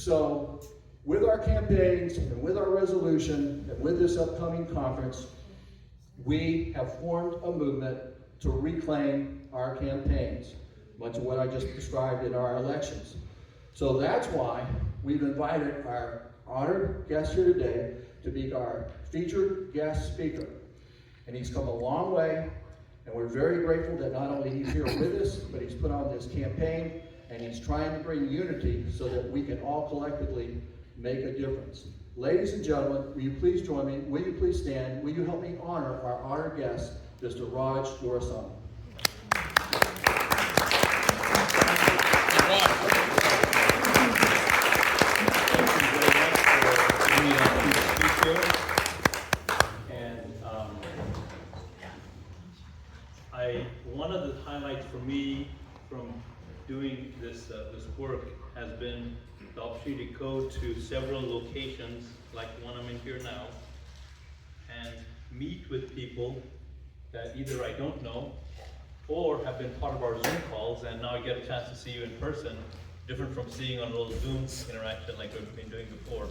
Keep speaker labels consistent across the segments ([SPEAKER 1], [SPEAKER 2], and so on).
[SPEAKER 1] So, with our campaigns, and with our resolution, and with this upcoming conference, we have formed a movement to reclaim our campaigns, much of what I just described in our elections. So that's why we've invited our honored guest here today to be our featured guest speaker. And he's come a long way, and we're very grateful that not only he's here with us, but he's put on this campaign, and he's trying to bring unity so that we can all collectively make a difference. Ladies and gentlemen, will you please join me? Will you please stand? Will you help me honor our honored guest, Mr. Doraisamy?
[SPEAKER 2] One of the highlights for me from doing this work has been the opportunity to go to several locations, like the one I'm in here now, and meet with people that either I don't know or have been part of our Zoom calls, and now I get a chance to see you in person, different from seeing on a little Zoom interaction like we've been doing before.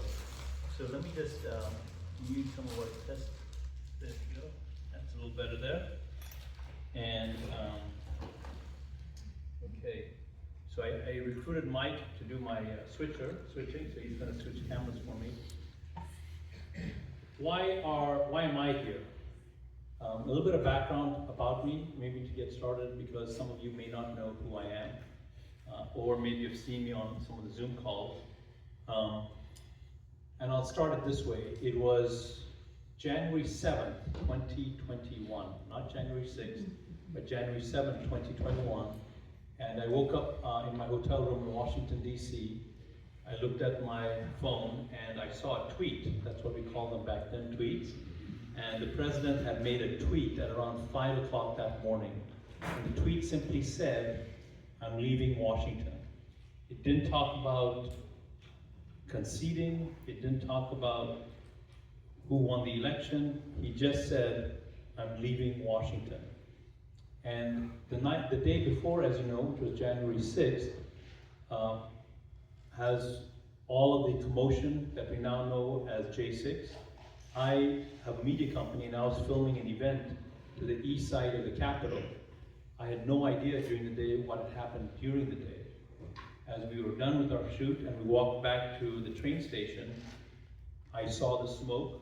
[SPEAKER 2] So let me just use some of our tests. There you go. That's a little better there. And okay, so I recruited Mike to do my switching, so he's going to switch cameras for me. Why am I here? A little bit of background about me, maybe to get started, because some of you may not know who I am, or maybe you've seen me on some of the Zoom calls. And I'll start it this way. It was January 7th, 2021, not January 6th, but January 7th, 2021. And I woke up in my hotel room in Washington, D.C. I looked at my phone and I saw a tweet. That's what we called them back then, tweets. And the president had made a tweet at around 5 o'clock that morning. And the tweet simply said, "I'm leaving Washington." It didn't talk about conceding. It didn't talk about who won the election. He just said, "I'm leaving Washington." And the day before, as you know, which was January 6th, has all of the commotion that we now know as J6. I have a media company, and I was filming an event to the east side of the Capitol. I had no idea during the day what had happened during the day. As we were done with our shoot and we walked back to the train station, I saw the smoke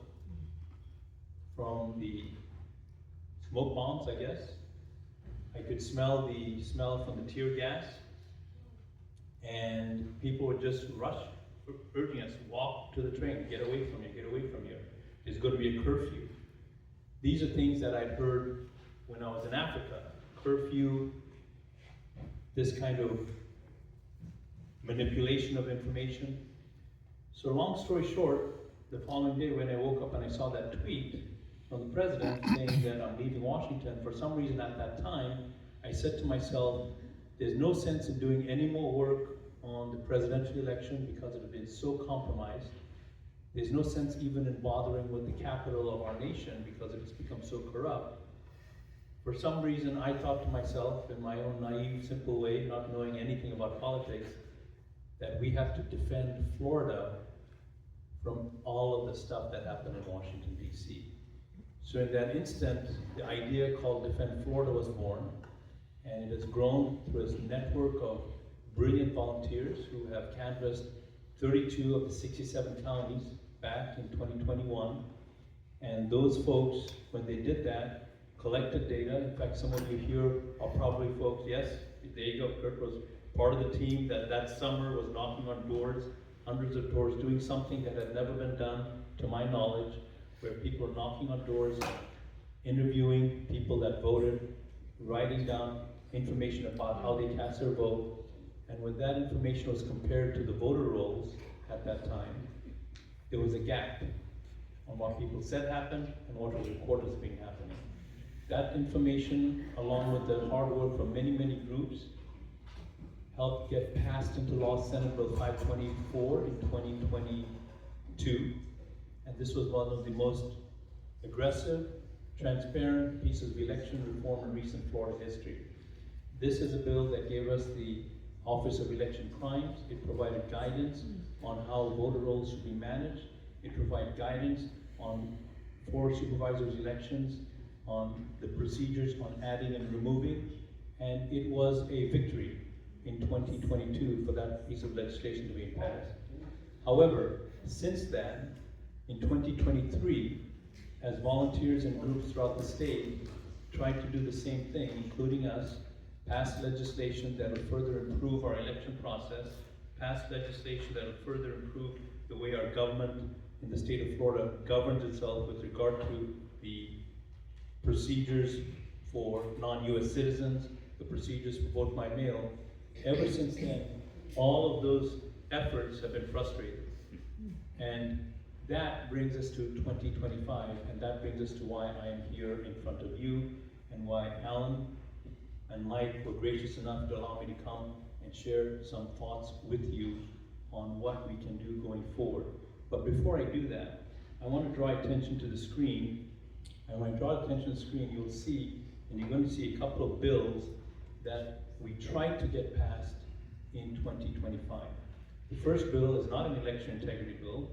[SPEAKER 2] from the smoke bombs, I guess. I could smell the smell from the tear gas, and people would just rush, urging us, walk to the train, get away from here, get away from here. There's going to be a curfew. These are things that I'd heard when I was in Africa. Curfew, this kind of manipulation of information. So long story short, the following day when I woke up and I saw that tweet from the president saying that I'm leaving Washington, for some reason at that time, I said to myself, there's no sense in doing any more work on the presidential election because it had been so compromised. There's no sense even in bothering with the capital of our nation because it has become so corrupt. For some reason, I thought to myself, in my own naive, simple way, not knowing anything about politics, that we have to defend Florida from all of the stuff that happened in Washington, D.C. So in that instant, the idea called Defend Florida was born, and it has grown through a network of brilliant volunteers who have canvassed 32 of the 67 counties back in 2021. And those folks, when they did that, collected data. In fact, some of you here are probably folks, yes, there you go, Kurt was part of the team that summer was knocking on doors, hundreds of doors, doing something that had never been done, to my knowledge, where people are knocking on doors, interviewing people that voted, writing down information about how they cast their vote. And when that information was compared to the voter rolls at that time, there was a gap on what people said happened and what was recorded as being happening. That information, along with the hard work from many, many groups, helped get passed into law Senate Bill 524 in 2022. And this was one of the most aggressive, transparent pieces of election reform in recent Florida history. This is a bill that gave us the Office of Election Crimes. It provided guidance on how voter rolls should be managed. It provided guidance for supervisors' elections, on the procedures on adding and removing, and it was a victory in 2022 for that piece of legislation to be passed. However, since then, in 2023, as volunteers and groups throughout the state tried to do the same thing, including us, pass legislation that will further improve our election process, pass legislation that will further improve the way our government in the state of Florida governs itself with regard to the procedures for non-US citizens, the procedures for vote by mail. Ever since then, all of those efforts have been frustrated. And that brings us to 2025, and that brings us to why I am here in front of you, and why Alan and Mike were gracious enough to allow me to come and share some thoughts with you on what we can do going forward. But before I do that, I want to draw attention to the screen. And when I draw attention to the screen, you'll see, and you're going to see a couple of bills that we tried to get passed in 2025. The first bill is not an election integrity bill,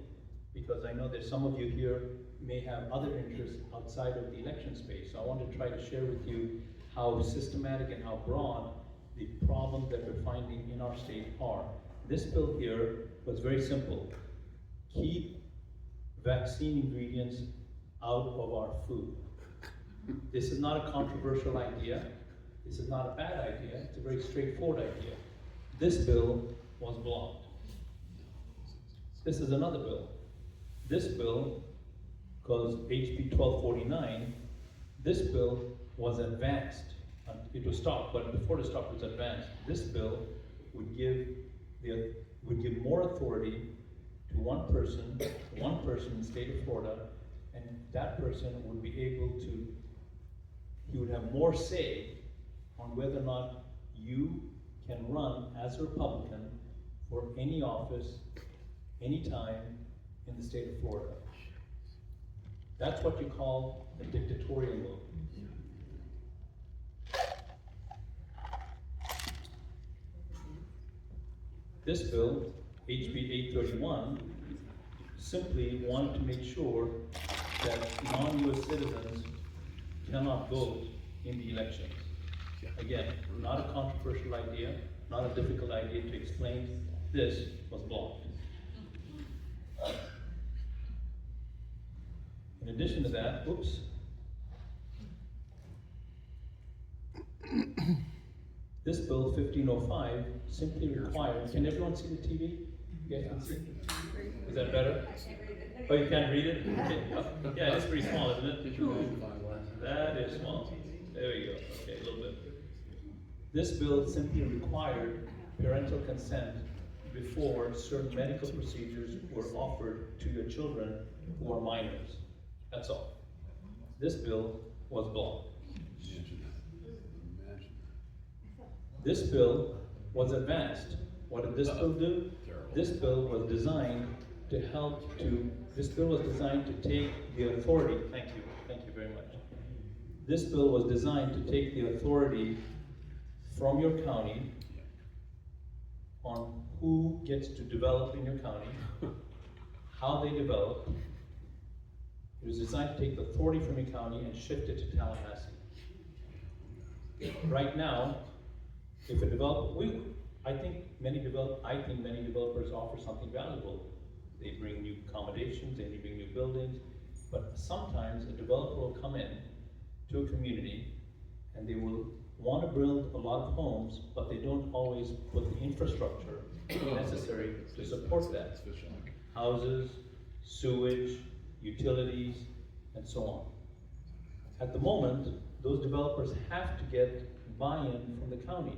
[SPEAKER 2] because I know that some of you here may have other interests outside of the election space. So I want to try to share with you how systematic and how broad the problems that we're finding in our state are. This bill here was very simple. Keep vaccine ingredients out of our food. This is not a controversial idea. This is not a bad idea. It's a very straightforward idea. This bill was blocked. This is another bill. This bill, called HB 1249, this bill was advanced. It was stopped, but before it stopped, it was advanced. This bill would give more authority to one person in the state of Florida, and that person would be able to, he would have more say on whether or not you can run as a Republican for any office, anytime in the state of Florida. That's what you call a dictatorial move. This bill, HB 831, simply wanted to make sure that non-US citizens cannot vote in the elections. Again, not a controversial idea, not a difficult idea to explain. This was blocked. In addition to that, this bill 1505 simply requires, can everyone see the TV? You guys can see? Is that better? Oh, you can't read it? Okay. Yeah, it's pretty small, isn't it? That is small. There we go. Okay, a little bit. This bill simply required parental consent before certain medical procedures were offered to your children who are minors. That's all. This bill was blocked. This bill was advanced. What did this bill do? This bill was designed to this bill was designed to take the authority, thank you very much. This bill was designed to take the authority from your county on who gets to develop in your county, how they develop. It was designed to take the authority from your county and shift it to Tallahassee. Right now, if a developer, I think many developers offer something valuable. They bring new accommodations, they bring new buildings, but sometimes a developer will come in to a community and they will want to build a lot of homes, but they don't always put the infrastructure necessary to support that. Houses, sewage, utilities, and so on. At the moment, those developers have to get buy-in from the county.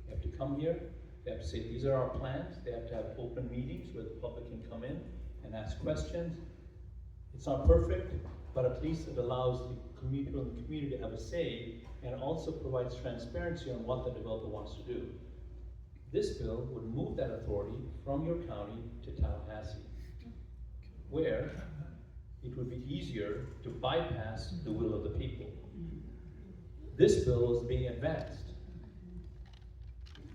[SPEAKER 2] They have to come here, they have to say, these are our plans, they have to have open meetings where the public can come in and ask questions. It's not perfect, but at least it allows the community to have a say, and also provides transparency on what the developer wants to do. This bill would move that authority from your county to Tallahassee, where it would be easier to bypass the will of the people. This bill is being advanced.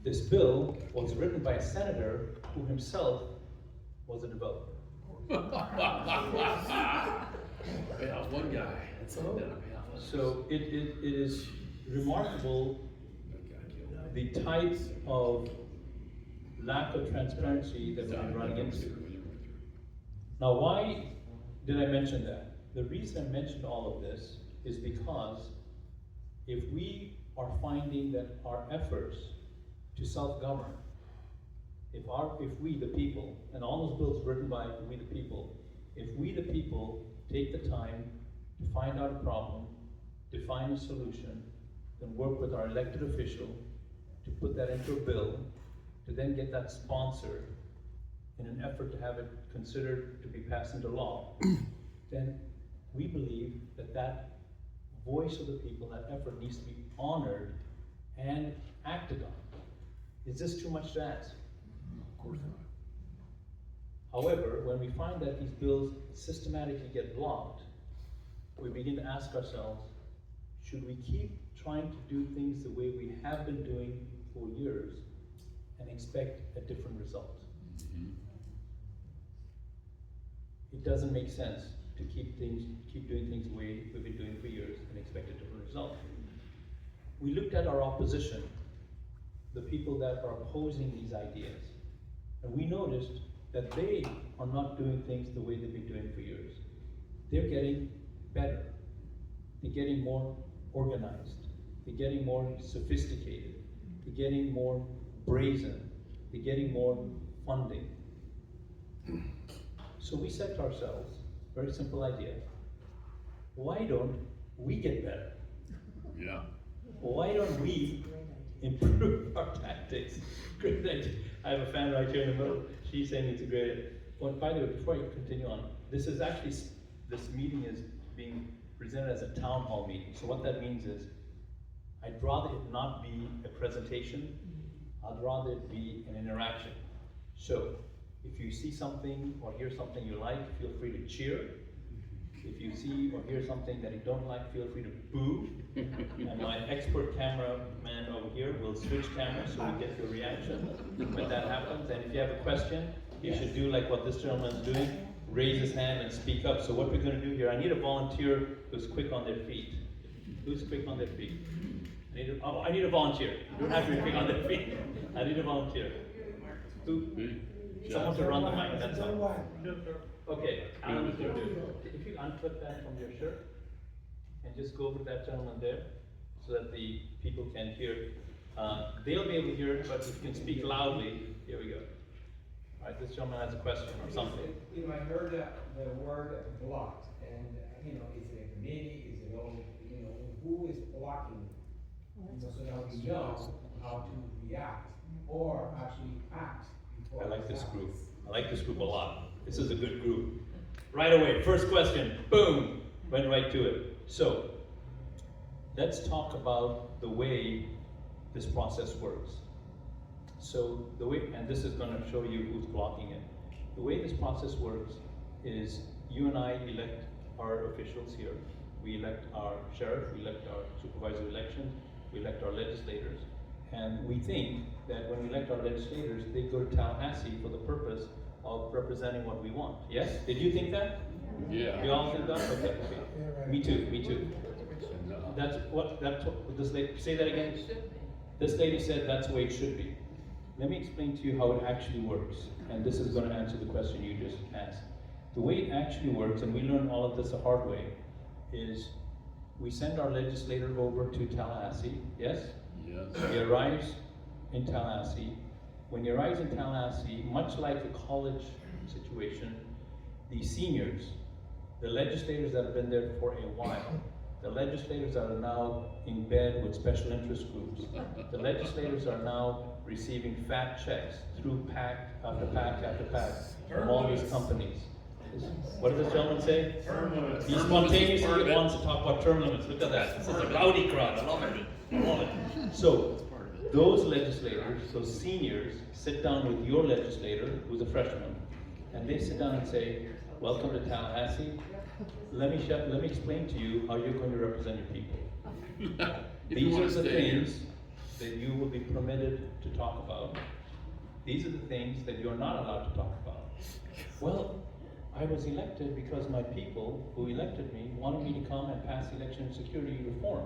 [SPEAKER 2] This bill was written by a senator who himself was a developer.
[SPEAKER 3] Yeah, one guy.
[SPEAKER 2] So it is remarkable the type of lack of transparency that we've been running into. Now, why did I mention that? The reason I mentioned all of this is because if we are finding that our efforts to self-govern, if we the people, and all those bills written by we the people, if we the people take the time to find out a problem, define a solution, then work with our elected official to put that into a bill, to then get that sponsored in an effort to have it considered to be passed into law, then we believe that that voice of the people, that effort needs to be honored and acted on. Is this too much to ask?
[SPEAKER 3] Of course not.
[SPEAKER 2] However, when we find that these bills systematically get blocked, we begin to ask ourselves, should we keep trying to do things the way we have been doing for years and expect a different result? It doesn't make sense to keep doing things the way we've been doing for years and expect a different result. We looked at our opposition, the people that are opposing these ideas, and we noticed that they are not doing things the way they've been doing for years. They're getting better. They're getting more organized. They're getting more sophisticated. They're getting more brazen. They're getting more funding. So we said to ourselves, very simple idea, why don't we get better?
[SPEAKER 3] Yeah.
[SPEAKER 2] Why don't we improve our tactics? Great idea. I have a fan right here in the middle. She's saying it's a great idea. But by the way, before I continue on, this meeting is being presented as a town hall meeting. So what that means is, I'd rather it not be a presentation. I'd rather it be an interaction. So, if you see something or hear something you like, feel free to cheer. If you see or hear something that you don't like, feel free to boo. And my expert cameraman over here will switch cameras so we get your reaction when that happens. And if you have a question, you should do like what this gentleman is doing, raise his hand and speak up. So what we're going to do here, I need a volunteer who's quick on their feet. Who's quick on their feet? I need a volunteer. You don't have to be quick on their feet. I need a volunteer. Who? Someone to run the mic, that's all. Okay, Alan, if you unflip that from your shirt and just go over to that gentleman there so that the people can hear. They'll be able to hear it, but if you can speak loudly, here we go. All right, this gentleman has a question or something.
[SPEAKER 4] You know, I heard the word blocked, and you know, is it a committee? Is it all? You know, who is blocking? You know, so that we know how to react or actually act.
[SPEAKER 2] I like this group. I like this group a lot. This is a good group. Right away, first question, boom, went right to it. So, let's talk about the way this process works. So, the way, and this is going to show you who's blocking it. The way this process works is you and I elect our officials here. We elect our sheriff, we elect our supervisor of elections, we elect our legislators. And we think that when we elect our legislators, they go to Tallahassee for the purpose of representing what we want. Yes? Did you think that?
[SPEAKER 3] Yeah.
[SPEAKER 2] You all think that? Okay. Me too, me too. That's what, this lady, say that again? This lady said that's the way it should be. Let me explain to you how it actually works. And this is going to answer the question you just asked. The way it actually works, and we learned all of this the hard way, is we send our legislator over to Tallahassee, yes?
[SPEAKER 3] Yes.
[SPEAKER 2] He arrives in Tallahassee. When he arrives in Tallahassee, much like the college situation, the seniors, the legislators that have been there for a while, the legislators that are now in bed with special interest groups, the legislators are now receiving fat checks through PAC after PAC after PAC from all these companies. What does this gentleman say?
[SPEAKER 3] Term limits.
[SPEAKER 2] He spontaneously wants to talk about term limits. Look at that. This is a rowdy crowd. I love it. I love it. So, those legislators, those seniors, sit down with your legislator, who's a freshman, and they sit down and say, welcome to Tallahassee. Let me explain to you how you're going to represent your people. These are the things that you will be permitted to talk about. These are the things that you're not allowed to talk about. Well, I was elected because my people who elected me wanted me to come and pass election security reform.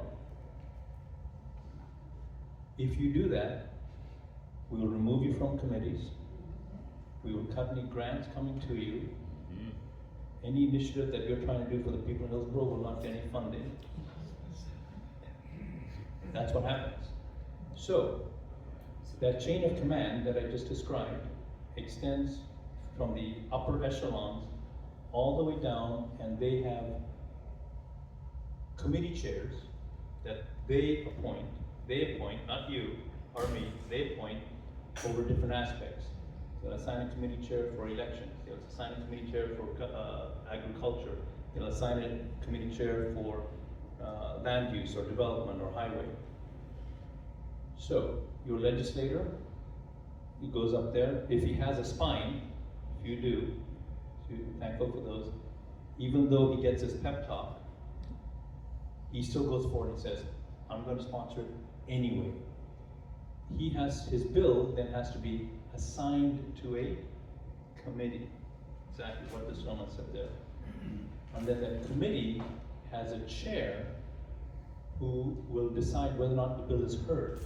[SPEAKER 2] If you do that, we will remove you from committees. We will cut any grants coming to you. Any initiative that you're trying to do for the people in Hillsborough will not get any funding. That's what happens. So, that chain of command that I just described extends from the upper echelons all the way down, and they have committee chairs that they appoint, not you or me, they appoint over different aspects. They'll assign a committee chair for elections, they'll assign a committee chair for agriculture, they'll assign a committee chair for land use or development or highway. So, your legislator, he goes up there, if he has a spine, if you do, so you're thankful for those, even though he gets his pep talk, he still goes forward and says, I'm going to sponsor it anyway. He has, his bill then has to be assigned to a committee. Exactly what this gentleman said there. And then that committee has a chair who will decide whether or not the bill is heard.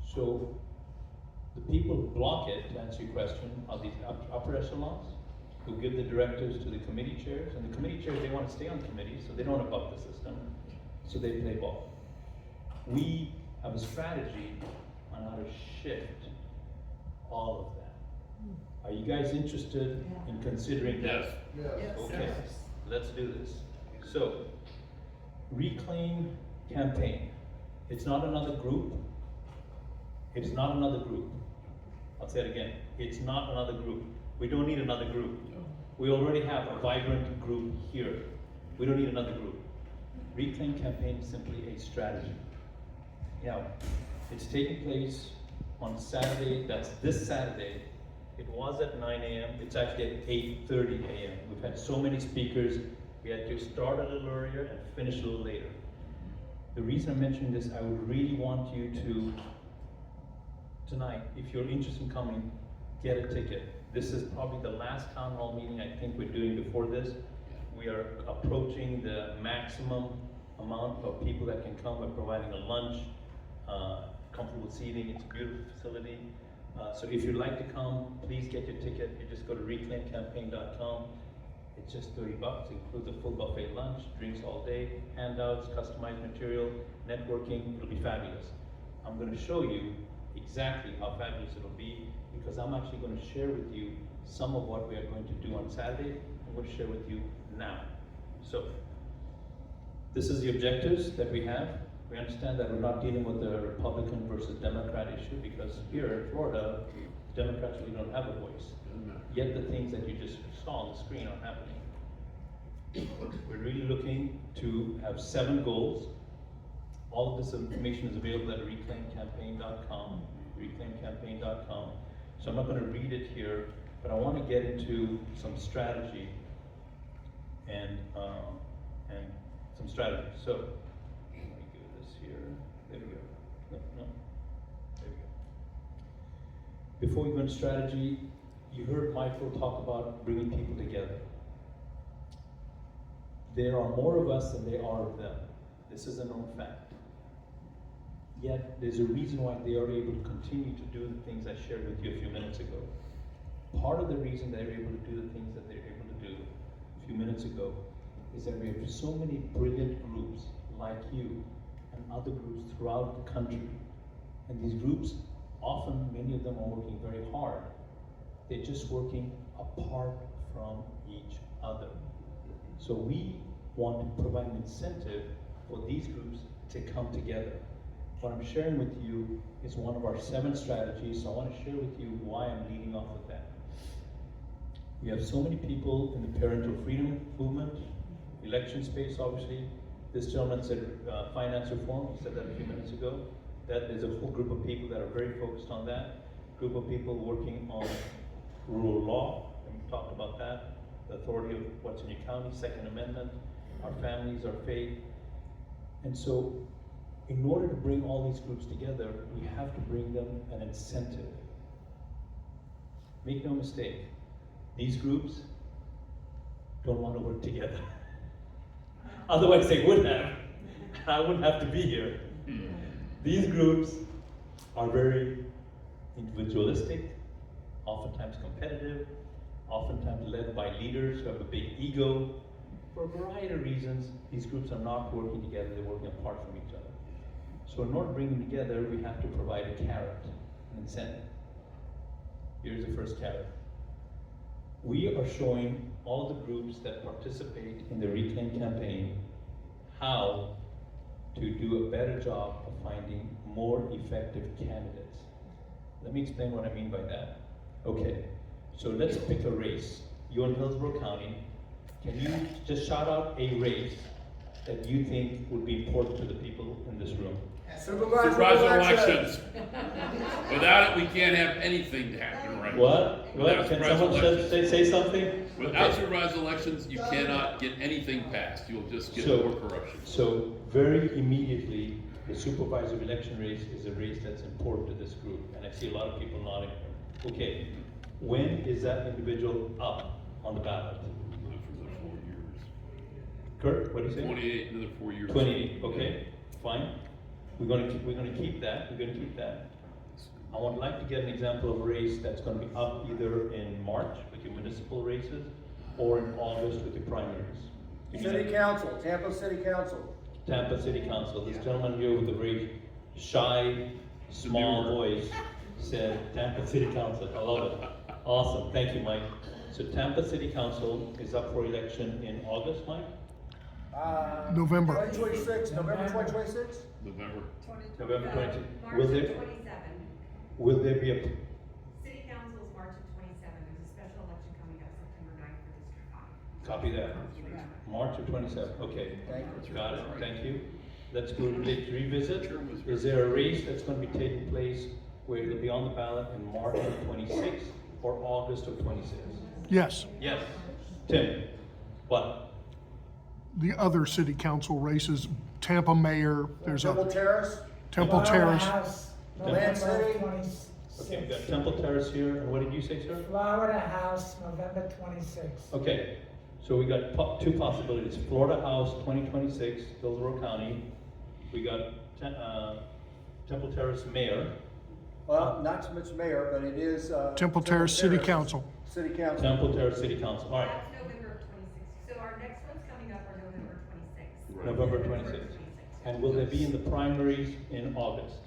[SPEAKER 2] So the people who block it, to answer your question, are these upper echelons who give the directives to the committee chairs. And the committee chairs, they want to stay on committees, so they don't want to buck the system, so they play ball. We have a strategy on how to shift all of that. Are you guys interested in considering that?
[SPEAKER 3] Yes.
[SPEAKER 2] Okay, let's do this. So, Reclaim campaign. It's not another group. It's not another group. I'll say it again. It's not another group. We don't need another group. We already have a vibrant group here. We don't need another group. Reclaim campaign is simply a strategy. Now, it's taking place on Saturday, that's this Saturday. It was at 9 a.m., it's actually at 8:30 a.m. We've had so many speakers, we had to start a little earlier and finish a little later. The reason I'm mentioning this, I would really want you to, tonight, if you're interested in coming, get a ticket. This is probably the last town hall meeting I think we're doing before this. We are approaching the maximum amount of people that can come. We're providing a lunch, comfortable seating. It's a beautiful facility. So if you'd like to come, please get your ticket. You just go to reclaimcampaign.com. It's just $30. It includes a full buffet lunch, drinks all day, handouts, customized material, networking. It'll be fabulous. I'm going to show you exactly how fabulous it'll be, because I'm actually going to share with you some of what we are going to do on Saturday. I'm going to share with you now. So, this is the objectives that we have. We understand that we're not dealing with the Republican versus Democrat issue, because here in Florida, Democrats really don't have a voice. Yet the things that you just saw on the screen are happening. We're really looking to have 7 goals. All of this information is available at reclaimcampaign.com, reclaimcampaign.com. So I'm not going to read it here, but I want to get into some strategy and some strategy. So let me do this here. There we go. No. There we go. Before we go into strategy, you heard Michael talk about bringing people together. There are more of us than there are of them. This is a known fact. Yet, there's a reason why they are able to continue to do the things I shared with you a few minutes ago. Part of the reason they're able to do the things that they're able to do a few minutes ago is that we have so many brilliant groups like you and other groups throughout the country. And these groups, often many of them are working very hard. They're just working apart from each other. So we want to provide an incentive for these groups to come together. What I'm sharing with you is one of our 7 strategies, so I want to share with you why I'm leading off with that. We have so many people in the parental freedom movement, election space obviously. This gentleman said finance reform, he said that a few minutes ago. That there's a whole group of people that are very focused on that. Group of people working on rule of law, and we talked about that. The authority of what's in your county, Second Amendment, our families, our faith. And so in order to bring all these groups together, we have to bring them an incentive. Make no mistake, these groups don't want to work together. Otherwise they would have. I wouldn't have to be here. These groups are very individualistic, oftentimes competitive, oftentimes led by leaders who have a big ego. For a variety of reasons, these groups are not working together, they're working apart from each other. So in order to bring them together, we have to provide a carrot, an incentive. Here's the first carrot. We are showing all the groups that participate in the Reclaim campaign how to do a better job of finding more effective candidates. Let me explain what I mean by that. Okay, so let's pick a race. You're in Hillsborough County. Can you just shout out a race that you think would be important to the people in this room?
[SPEAKER 3] Supervisor elections. Without it, we can't have anything to happen right.
[SPEAKER 2] What?
[SPEAKER 3] Without
[SPEAKER 2] Can
[SPEAKER 3] supervisor
[SPEAKER 2] someone
[SPEAKER 3] elections.
[SPEAKER 2] say something?
[SPEAKER 3] Without
[SPEAKER 2] Okay.
[SPEAKER 3] supervisor elections, you cannot get anything passed. You'll just get
[SPEAKER 2] So-
[SPEAKER 3] more corruption.
[SPEAKER 2] So very immediately, the supervisor election race is a race that's important to this group, and I see a lot of people nodding. Okay, when is that individual up on the ballot?
[SPEAKER 3] Not for the 4 years.
[SPEAKER 2] Kurt, what do you say?
[SPEAKER 3] 28, another 4 years.
[SPEAKER 2] 28, okay, fine. We're gonna keep that. I would like to get an example of a race that's gonna be up either in March with your municipal races or in August with your primaries. Give me
[SPEAKER 1] City
[SPEAKER 2] that.
[SPEAKER 1] Council, Tampa City Council.
[SPEAKER 2] Tampa City Council. This gentleman here with a very shy, small voice said Tampa City Council. I love it. Awesome. Thank you, Mike. So Tampa City Council is up for election in August, Mike?
[SPEAKER 5] November.
[SPEAKER 1] 2026, November 2026?
[SPEAKER 3] November.
[SPEAKER 2] November 20.
[SPEAKER 6] March
[SPEAKER 2] Will
[SPEAKER 6] of
[SPEAKER 2] there,
[SPEAKER 6] 27.
[SPEAKER 2] will there be a,
[SPEAKER 6] City Council is March of 27. There's a special election coming up September 9th for District 5.
[SPEAKER 2] copy that? March of 27, okay.
[SPEAKER 1] Thank you.
[SPEAKER 2] Got it, thank you. Let's go, let's revisit. Is there a race that's going to be taking place where it'll be on the ballot in March of 26 or August of 26?
[SPEAKER 5] Yes,
[SPEAKER 2] Yes. Tim, what?
[SPEAKER 5] the other city council races, Tampa mayor, there's
[SPEAKER 1] Temple
[SPEAKER 5] a
[SPEAKER 1] Terrace?
[SPEAKER 5] Temple Terrace.
[SPEAKER 7] House,
[SPEAKER 1] Land City?
[SPEAKER 7] November
[SPEAKER 2] Okay, we've got
[SPEAKER 7] 26th.
[SPEAKER 2] Temple Terrace here, and what did you say, sir?
[SPEAKER 7] Florida House, November 26th.
[SPEAKER 2] Okay, so we got two possibilities. Florida House 2026, Hillsborough County. We got Temple Terrace Mayor.
[SPEAKER 1] Well, not so much mayor, but it is,
[SPEAKER 5] Temple Terrace City Council.
[SPEAKER 1] City Council.
[SPEAKER 2] Temple Terrace City Council, all right.
[SPEAKER 6] That's November of 26. So our next ones coming up are November 26.
[SPEAKER 3] Right.
[SPEAKER 2] November 26th. And will they be in the primaries in August?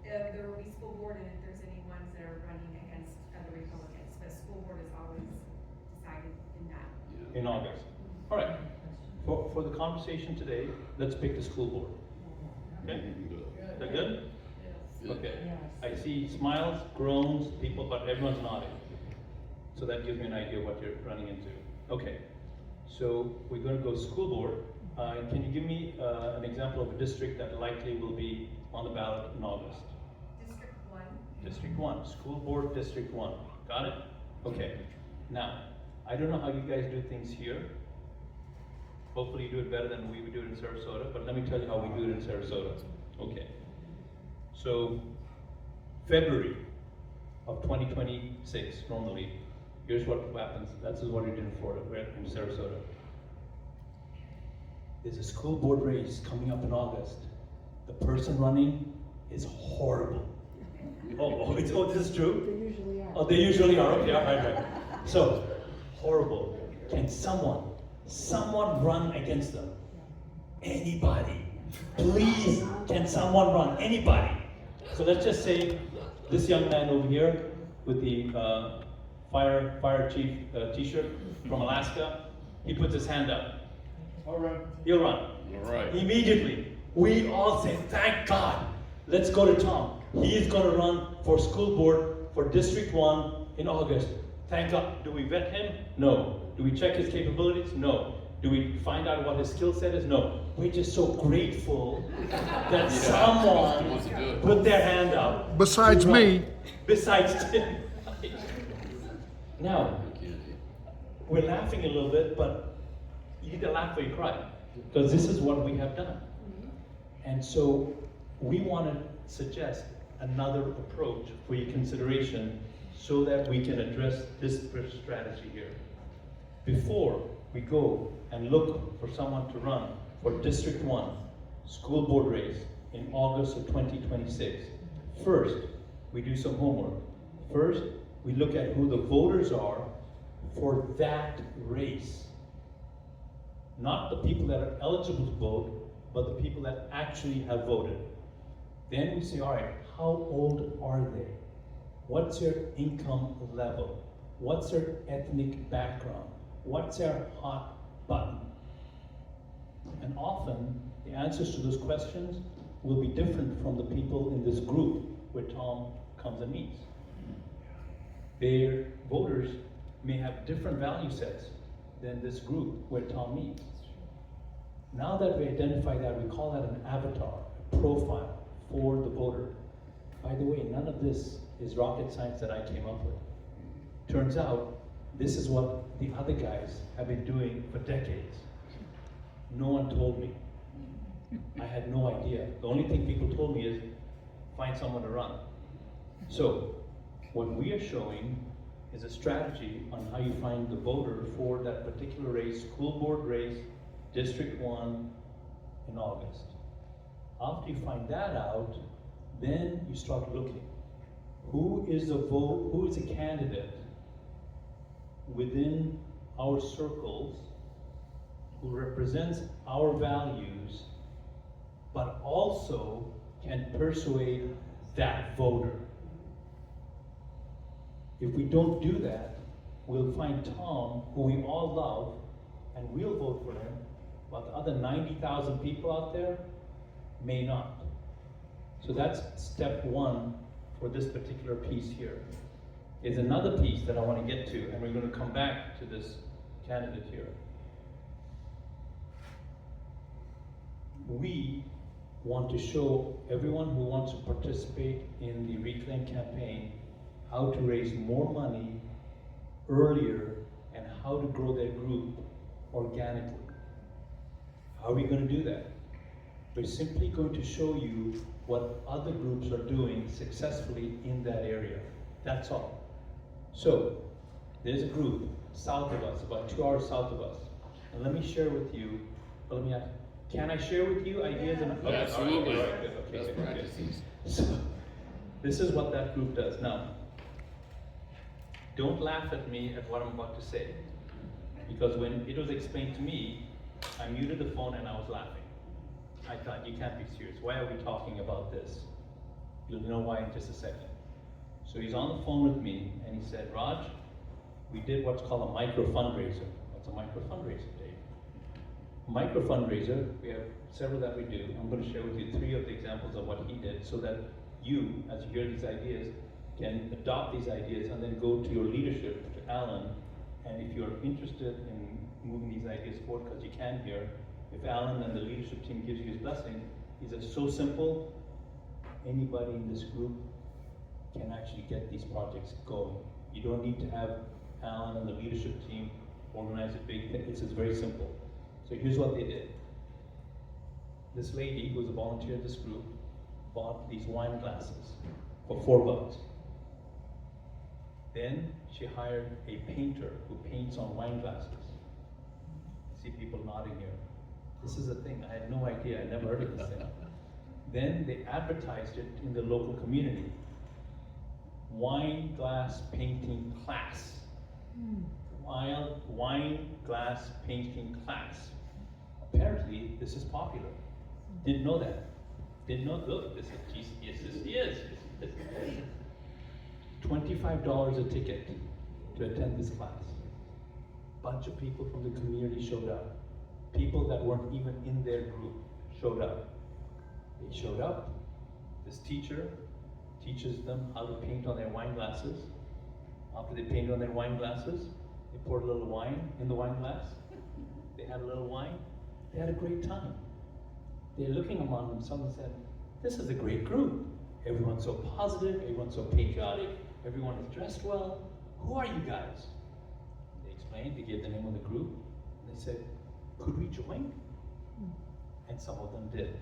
[SPEAKER 6] There will be school board, and if there's any ones that are running against other Republicans, but school board is always decided in that.
[SPEAKER 2] In August. All right. For the conversation today, let's pick the school board. Okay? Is that good? Okay. I see smiles, groans, people, but everyone's nodding. So that gives me an idea of what you're running into. Okay. So we're going to go school board. Can you give me an example of a district that likely will be on the ballot in August?
[SPEAKER 6] District 1.
[SPEAKER 2] District 1, school board, District 1. Got it? Okay. Now, I don't know how you guys do things here. Hopefully you do it better than we would do it in Sarasota, but let me tell you how we do it in Sarasota. Okay. So, February of 2026, normally, here's what happens. This is what we did in Florida, right, in Sarasota. There's a school board race coming up in August. The person running is horrible. Oh, this is true? They usually are. Oh, they usually are, okay, all right. So, horrible. Can someone run against them? Anybody. Please, can someone run? Anybody. So let's just say this young man over here with the fire chief t-shirt from Alaska, he puts his hand up.
[SPEAKER 1] All right.
[SPEAKER 2] He'll run.
[SPEAKER 3] All right.
[SPEAKER 2] Immediately, we all say, thank God. Let's go to Tom. He is going to run for school board for District 1 in August. Thank God. Do we vet him? No. Do we check his capabilities? No. Do we find out what his skill set is? No. We're just so grateful that someone
[SPEAKER 3] wants to do it.
[SPEAKER 2] put their hand up.
[SPEAKER 5] Besides
[SPEAKER 2] to run.
[SPEAKER 5] me.
[SPEAKER 2] Besides Tim. Now, we're laughing a little bit, but you need to laugh or you cry. Because this is what we have done. And so we want to suggest another approach for your consideration so that we can address this strategy here. Before we go and look for someone to run for District 1 school board race in August of 2026, first, we do some homework. First, we look at who the voters are for that race. Not the people that are eligible to vote, but the people that actually have voted. Then we say, all right, how old are they? What's their income level? What's their ethnic background? What's their hot button? And often, the answers to those questions will be different from the people in this group where Tom comes and meets. Their voters may have different value sets than this group where Tom meets. Now that we identify that, we call that an avatar, a profile for the voter. By the way, none of this is rocket science that I came up with. Turns out, this is what the other guys have been doing for decades. No one told me. I had no idea. The only thing people told me is, find someone to run. So, what we are showing is a strategy on how you find the voter for that particular race, school board race, District 1 in August. After you find that out, then you start looking. Who is a candidate within our circles who represents our values, but also can persuade that voter? If we don't do that, we'll find Tom, who we all love, and we'll vote for him, but the other 90,000 people out there may not. So that's step one for this particular piece here. Is another piece that I want to get to, and we're going to come back to this candidate here. We want to show everyone who wants to participate in the Reclaim campaign how to raise more money earlier and how to grow their group organically. How are we going to do that? We're simply going to show you what other groups are doing successfully in that area. That's all. So, there's a group south of us, about 2 hours south of us. And let me share with you, let me ask, can I share with you ideas?
[SPEAKER 3] Yeah, absolutely.
[SPEAKER 2] All right, good, okay,
[SPEAKER 3] Best
[SPEAKER 2] good.
[SPEAKER 3] practices.
[SPEAKER 2] So, this is what that group does. Now, don't laugh at me at what I'm about to say. Because when it was explained to me, I muted the phone and I was laughing. I thought, you can't be serious. Why are we talking about this? You'll know why in just a second. So he's on the phone with me and he said, Raj, we did what's called a micro fundraiser. What's a micro fundraiser, Dave? A micro fundraiser, we have several that we do. I'm going to share with you 3 of the examples of what he did so that you, as you hear these ideas, can adopt these ideas and then go to your leadership, to Alan, and if you're interested in moving these ideas forward, because you can here, if Alan and the leadership team gives you his blessing, these are so simple, anybody in this group can actually get these projects going. You don't need to have Alan and the leadership team organize a big thing. It's very simple. So here's what they did. This lady, who was a volunteer in this group, bought these wine glasses for $4. Then she hired a painter who paints on wine glasses. I see people nodding here. This is a thing, I had no idea, I never heard of this thing. Then they advertised it in the local community. Wine glass painting class. Wine glass painting class. Apparently, this is popular. Didn't know that. Didn't know, look, this is, yes, this is. $25 a ticket to attend this class. Bunch of people from the community showed up. People that weren't even in their group showed up. They showed up. This teacher teaches them how to paint on their wine glasses. After they paint on their wine glasses, they poured a little wine in the wine glass. They had a little wine. They had a great time. They're looking among themselves and said, this is a great group. Everyone's so positive, everyone's so patriotic, everyone is dressed well. Who are you guys? They explained, they gave the name of the group, and they said, could we join? And some of them did.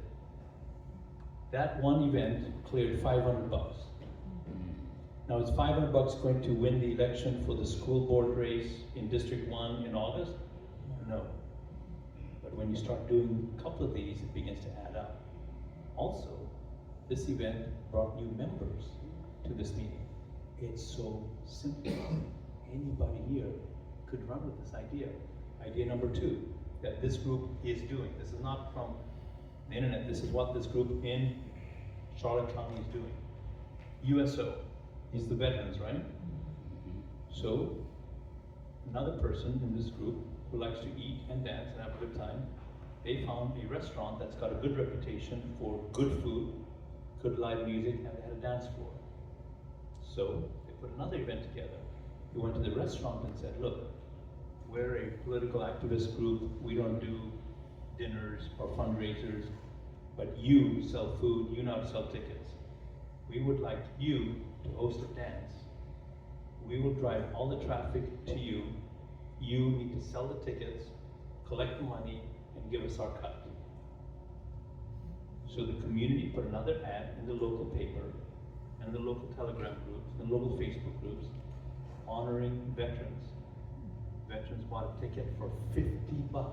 [SPEAKER 2] That one event cleared $500. Now, is $500 going to win the election for the school board race in District 1 in August? No. But when you start doing a couple of these, it begins to add up. Also, this event brought new members to this meeting. It's so simple. Anybody here could run with this idea. Idea number 2, that this group is doing. This is not from the internet. This is what this group in Charlotte County is doing. USO is the veterans, right? So, another person in this group who likes to eat and dance and have a good time, they found a restaurant that's got a good reputation for good food, good live music, and they had a dance floor. So, they put another event together. They went to the restaurant and said, look, we're a political activist group. We don't do dinners or fundraisers, but you sell food, you know how to sell tickets. We would like you to host a dance. We will drive all the traffic to you. You need to sell the tickets, collect the money, and give us our cut. So the community put another ad in the local paper, and the local telegram groups, and local Facebook groups, honoring veterans. Veterans bought a ticket for $50.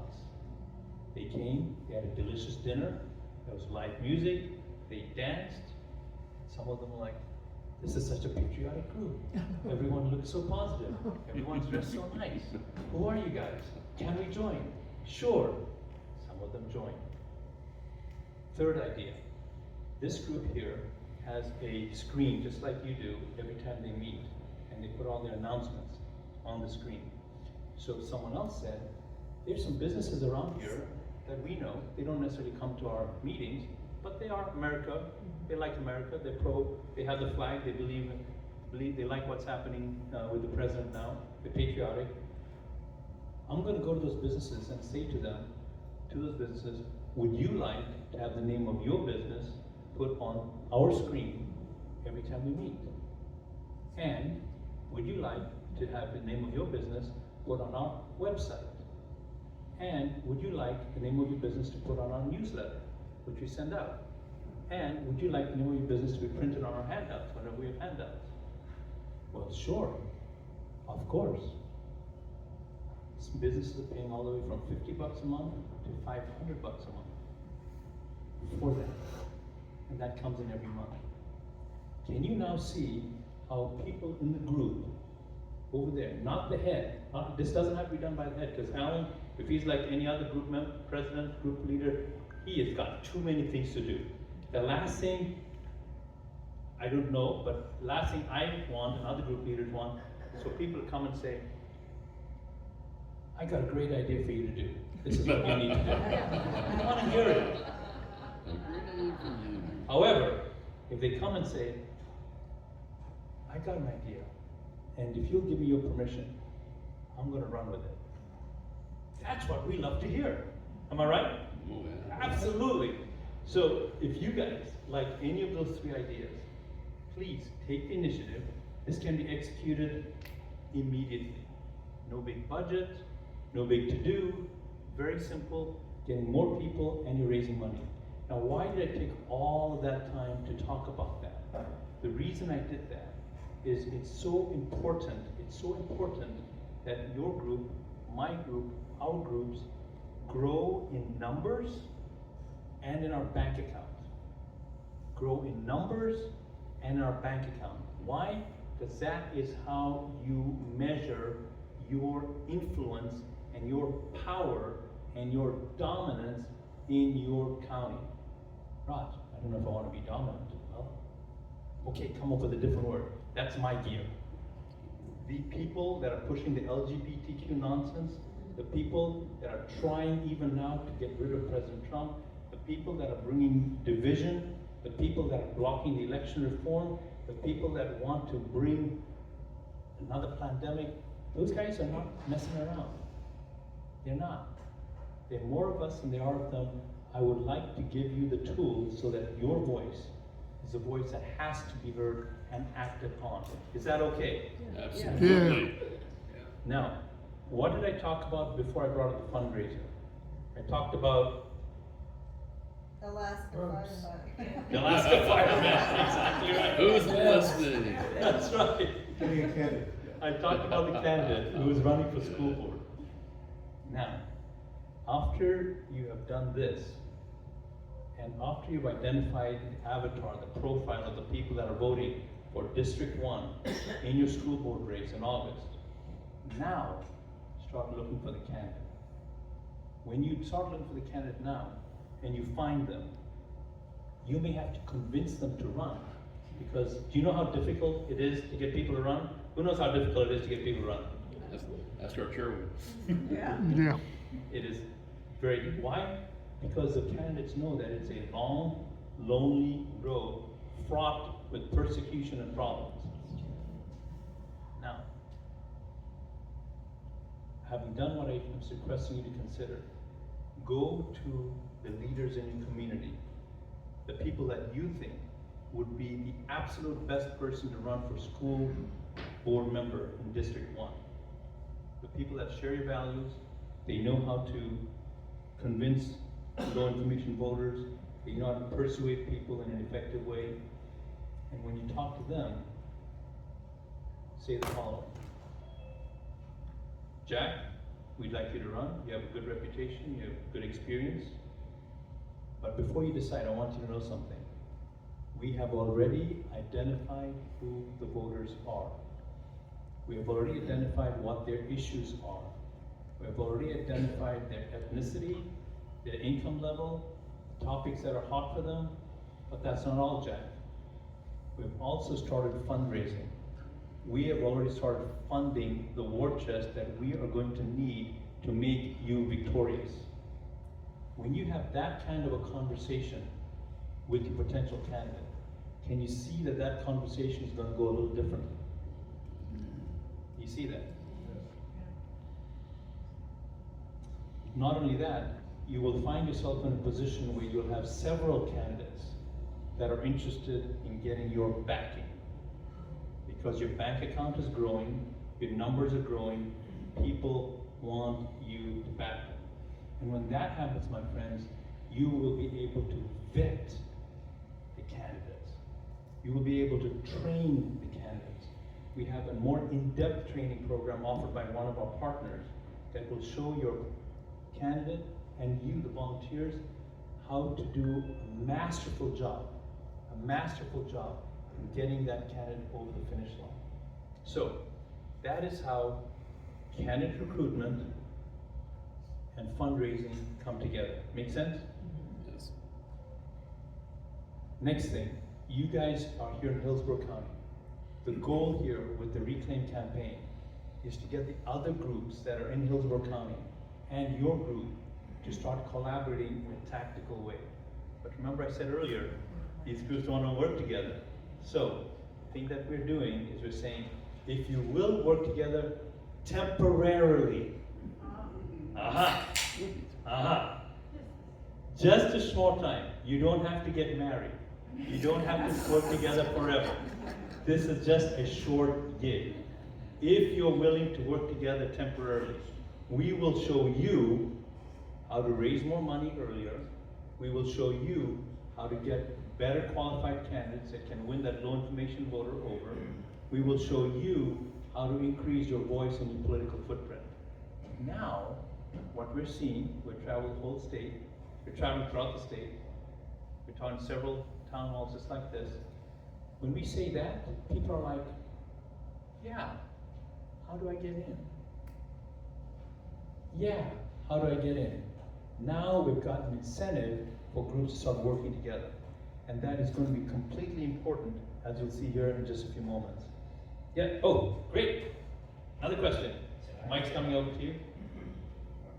[SPEAKER 2] They came, they had a delicious dinner, there was live music, they danced. Some of them were like, this is such a patriotic group. Everyone looks so positive. Everyone's dressed so nice. Who are you guys? Can we join? Sure. Some of them joined. Third idea. This group here has a screen, just like you do, every time they meet. And they put all their announcements on the screen. So someone else said, there's some businesses around here that we know. They don't necessarily come to our meetings, but they are America. They like America. They're pro. They have the flag. They believe they like what's happening with the president now. They're patriotic. I'm going to go to those businesses and say to them, to those businesses, would you like to have the name of your business put on our screen every time we meet? And would you like to have the name of your business put on our website? And would you like the name of your business to put on our newsletter, which we send out? And would you like the name of your business to be printed on our handouts whenever we have handouts? Well, sure, of course. Some businesses are paying all the way from $50 a month to $500 a month for that. And that comes in every month. Can you now see how people in the group over there, not the head, this doesn't have to be done by the head, because Alan, if he's like any other group member, president, group leader, he has got too many things to do. The last thing, I don't know, but the last thing I want and other group leaders want, so people come and say, I got a great idea for you to do. This is what you need to do. I don't want to hear it. However, if they come and say, I got an idea, and if you'll give me your permission, I'm going to run with it. That's what we love to hear. Am I right?
[SPEAKER 3] Oh, yeah.
[SPEAKER 2] Absolutely. So if you guys like any of those 3 ideas, please take the initiative. This can be executed immediately. No big budget, no big to-do, very simple, getting more people and you're raising money. Now, why did I take all of that time to talk about that? The reason I did that is it's so important that your group, my group, our groups grow in numbers and in our bank account. Grow in numbers and in our bank account. Why? Because that is how you measure your influence and your power and your dominance in your county. Raj, I don't know if I want to be dominant. Well, okay, come up with a different word. That's my gear. The people that are pushing the LGBTQ nonsense, the people that are trying even now to get rid of President Trump, the people that are bringing division, the people that are blocking the election reform, the people that want to bring another pandemic, those guys are not messing around. They're not. There are more of us than there are of them. I would like to give you the tools so that your voice is a voice that has to be heard and acted on. Is that okay?
[SPEAKER 3] Absolutely.
[SPEAKER 2] Now, what did I talk about before I brought up the fundraiser? I talked about
[SPEAKER 8] Alaska firefighter.
[SPEAKER 2] The Alaska fireman, exactly right.
[SPEAKER 3] Who's listening?
[SPEAKER 2] That's right. I talked about the candidate who is running for school board. Now, after you have done this, and after you've identified the avatar, the profile of the people that are voting for District 1 in your school board race in August, now start looking for the candidate. When you start looking for the candidate now, and you find them, you may have to convince them to run. Because do you know how difficult it is to get people to run? Who knows how difficult it is to get people to run?
[SPEAKER 3] That's our chairman.
[SPEAKER 5] Yeah.
[SPEAKER 2] It is very, why? Because the candidates know that it's a long, lonely road fraught with persecution and problems. Now, having done what I'm requesting you to consider, go to the leaders in your community, the people that you think would be the absolute best person to run for school board member in District 1. The people that share your values, they know how to convince low information voters, they know how to persuade people in an effective way. And when you talk to them, say the following: Jack, we'd like you to run. You have a good reputation, you have good experience. But before you decide, I want you to know something. We have already identified who the voters are. We have already identified what their issues are. We have already identified their ethnicity, their income level, topics that are hot for them. But that's not all, Jack. We've also started fundraising. We have already started funding the war chest that we are going to need to make you victorious. When you have that kind of a conversation with your potential candidate, can you see that that conversation is going to go a little differently? You see that? Not only that, you will find yourself in a position where you'll have several candidates that are interested in getting your backing. Because your bank account is growing, your numbers are growing, people want you to back them. And when that happens, my friends, you will be able to vet the candidates. You will be able to train the candidates. We have a more in-depth training program offered by one of our partners that will show your candidate and you, the volunteers, how to do a masterful job in getting that candidate over the finish line. So, that is how candidate recruitment and fundraising come together. Make sense?
[SPEAKER 3] Yes.
[SPEAKER 2] Next thing, you guys are here in Hillsborough County. The goal here with the Reclaim campaign is to get the other groups that are in Hillsborough County and your group to start collaborating in a tactical way. But remember I said earlier, these groups don't want to work together. So, the thing that we're doing is we're saying, if you will work together temporarily, just a short time. You don't have to get married. You don't have to work together forever. This is just a short gig. If you're willing to work together temporarily, we will show you how to raise more money earlier. We will show you how to get better qualified candidates that can win that low information voter over. We will show you how to increase your voice and your political footprint. Now, what we're seeing, we're traveling the whole state, we're traveling throughout the state, we're talking several town halls just like this. When we say that, people are like, yeah, how do I get in? Yeah, how do I get in? Now we've got an incentive for groups to start working together. And that is going to be completely important, as you'll see here in just a few moments. Yeah, oh, great. Another question. Mike's coming over to you.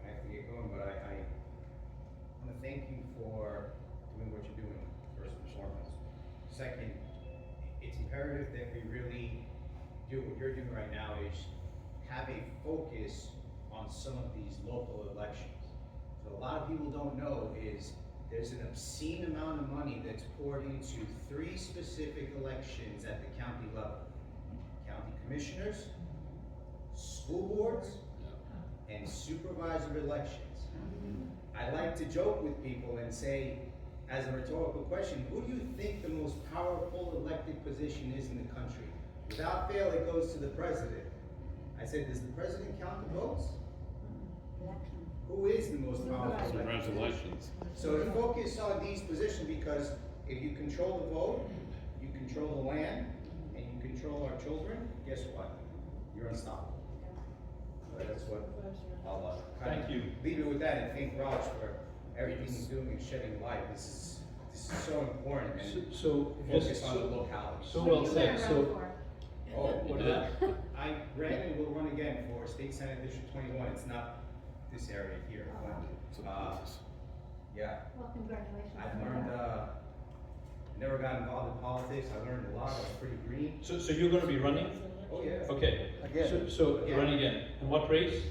[SPEAKER 9] I have to get going, but I want to thank you for doing what you're doing, first and foremost. Second, it's imperative that we really do what you're doing right now is have a focus on some of these local elections. So a lot of people don't know is there's an obscene amount of money that's poured into 3 specific elections at the county level. County commissioners, school boards, and supervisor elections. I like to joke with people and say, as a rhetorical question, who do you think the most powerful elected position is in the country? Without fail, it goes to the president. I said, does the president count the votes? Who is the most powerful
[SPEAKER 3] Some
[SPEAKER 9] elected?
[SPEAKER 3] elections.
[SPEAKER 9] So to focus on these positions, because if you control the vote, you control the land, and you control our children, guess what? You're unstoppable. So that's what I'll kind
[SPEAKER 2] Thank
[SPEAKER 9] of
[SPEAKER 2] you.
[SPEAKER 9] leave it with that, and thank Raj for everything he's doing and shedding light. This is so important, and
[SPEAKER 2] So,
[SPEAKER 9] focus
[SPEAKER 2] just,
[SPEAKER 9] on the
[SPEAKER 2] so
[SPEAKER 9] localities.
[SPEAKER 2] so well
[SPEAKER 6] What are
[SPEAKER 2] said,
[SPEAKER 6] you gonna
[SPEAKER 2] so,
[SPEAKER 6] run for?
[SPEAKER 9] Oh,
[SPEAKER 2] what is that?
[SPEAKER 9] I ran and will run again for State Senate District 21. It's not this area here, but, yeah.
[SPEAKER 8] Well, congratulations.
[SPEAKER 9] I've learned, never got involved in politics. I learned a lot. I was pretty green.
[SPEAKER 2] So you're gonna be running?
[SPEAKER 9] Oh, yeah.
[SPEAKER 2] Okay.
[SPEAKER 1] Again.
[SPEAKER 2] So
[SPEAKER 9] Yeah.
[SPEAKER 2] run again. And what race?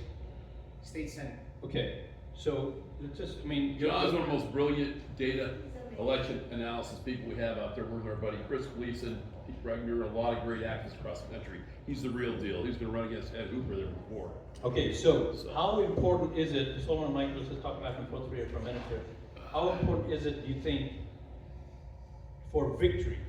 [SPEAKER 9] State Senate.
[SPEAKER 2] Okay, so, let's just, I mean.
[SPEAKER 3] John's one of the most brilliant data election analysis people we have out there. We're with our buddy Chris Gleason, Pete Regner, a lot of great actors across the country. He's the real deal. He's gonna run against Ed Hooper there before.
[SPEAKER 2] Okay, so how important is it, just hold on, Mike, let's just talk back and forth here for a minute here. How important is it, do you think, for victory,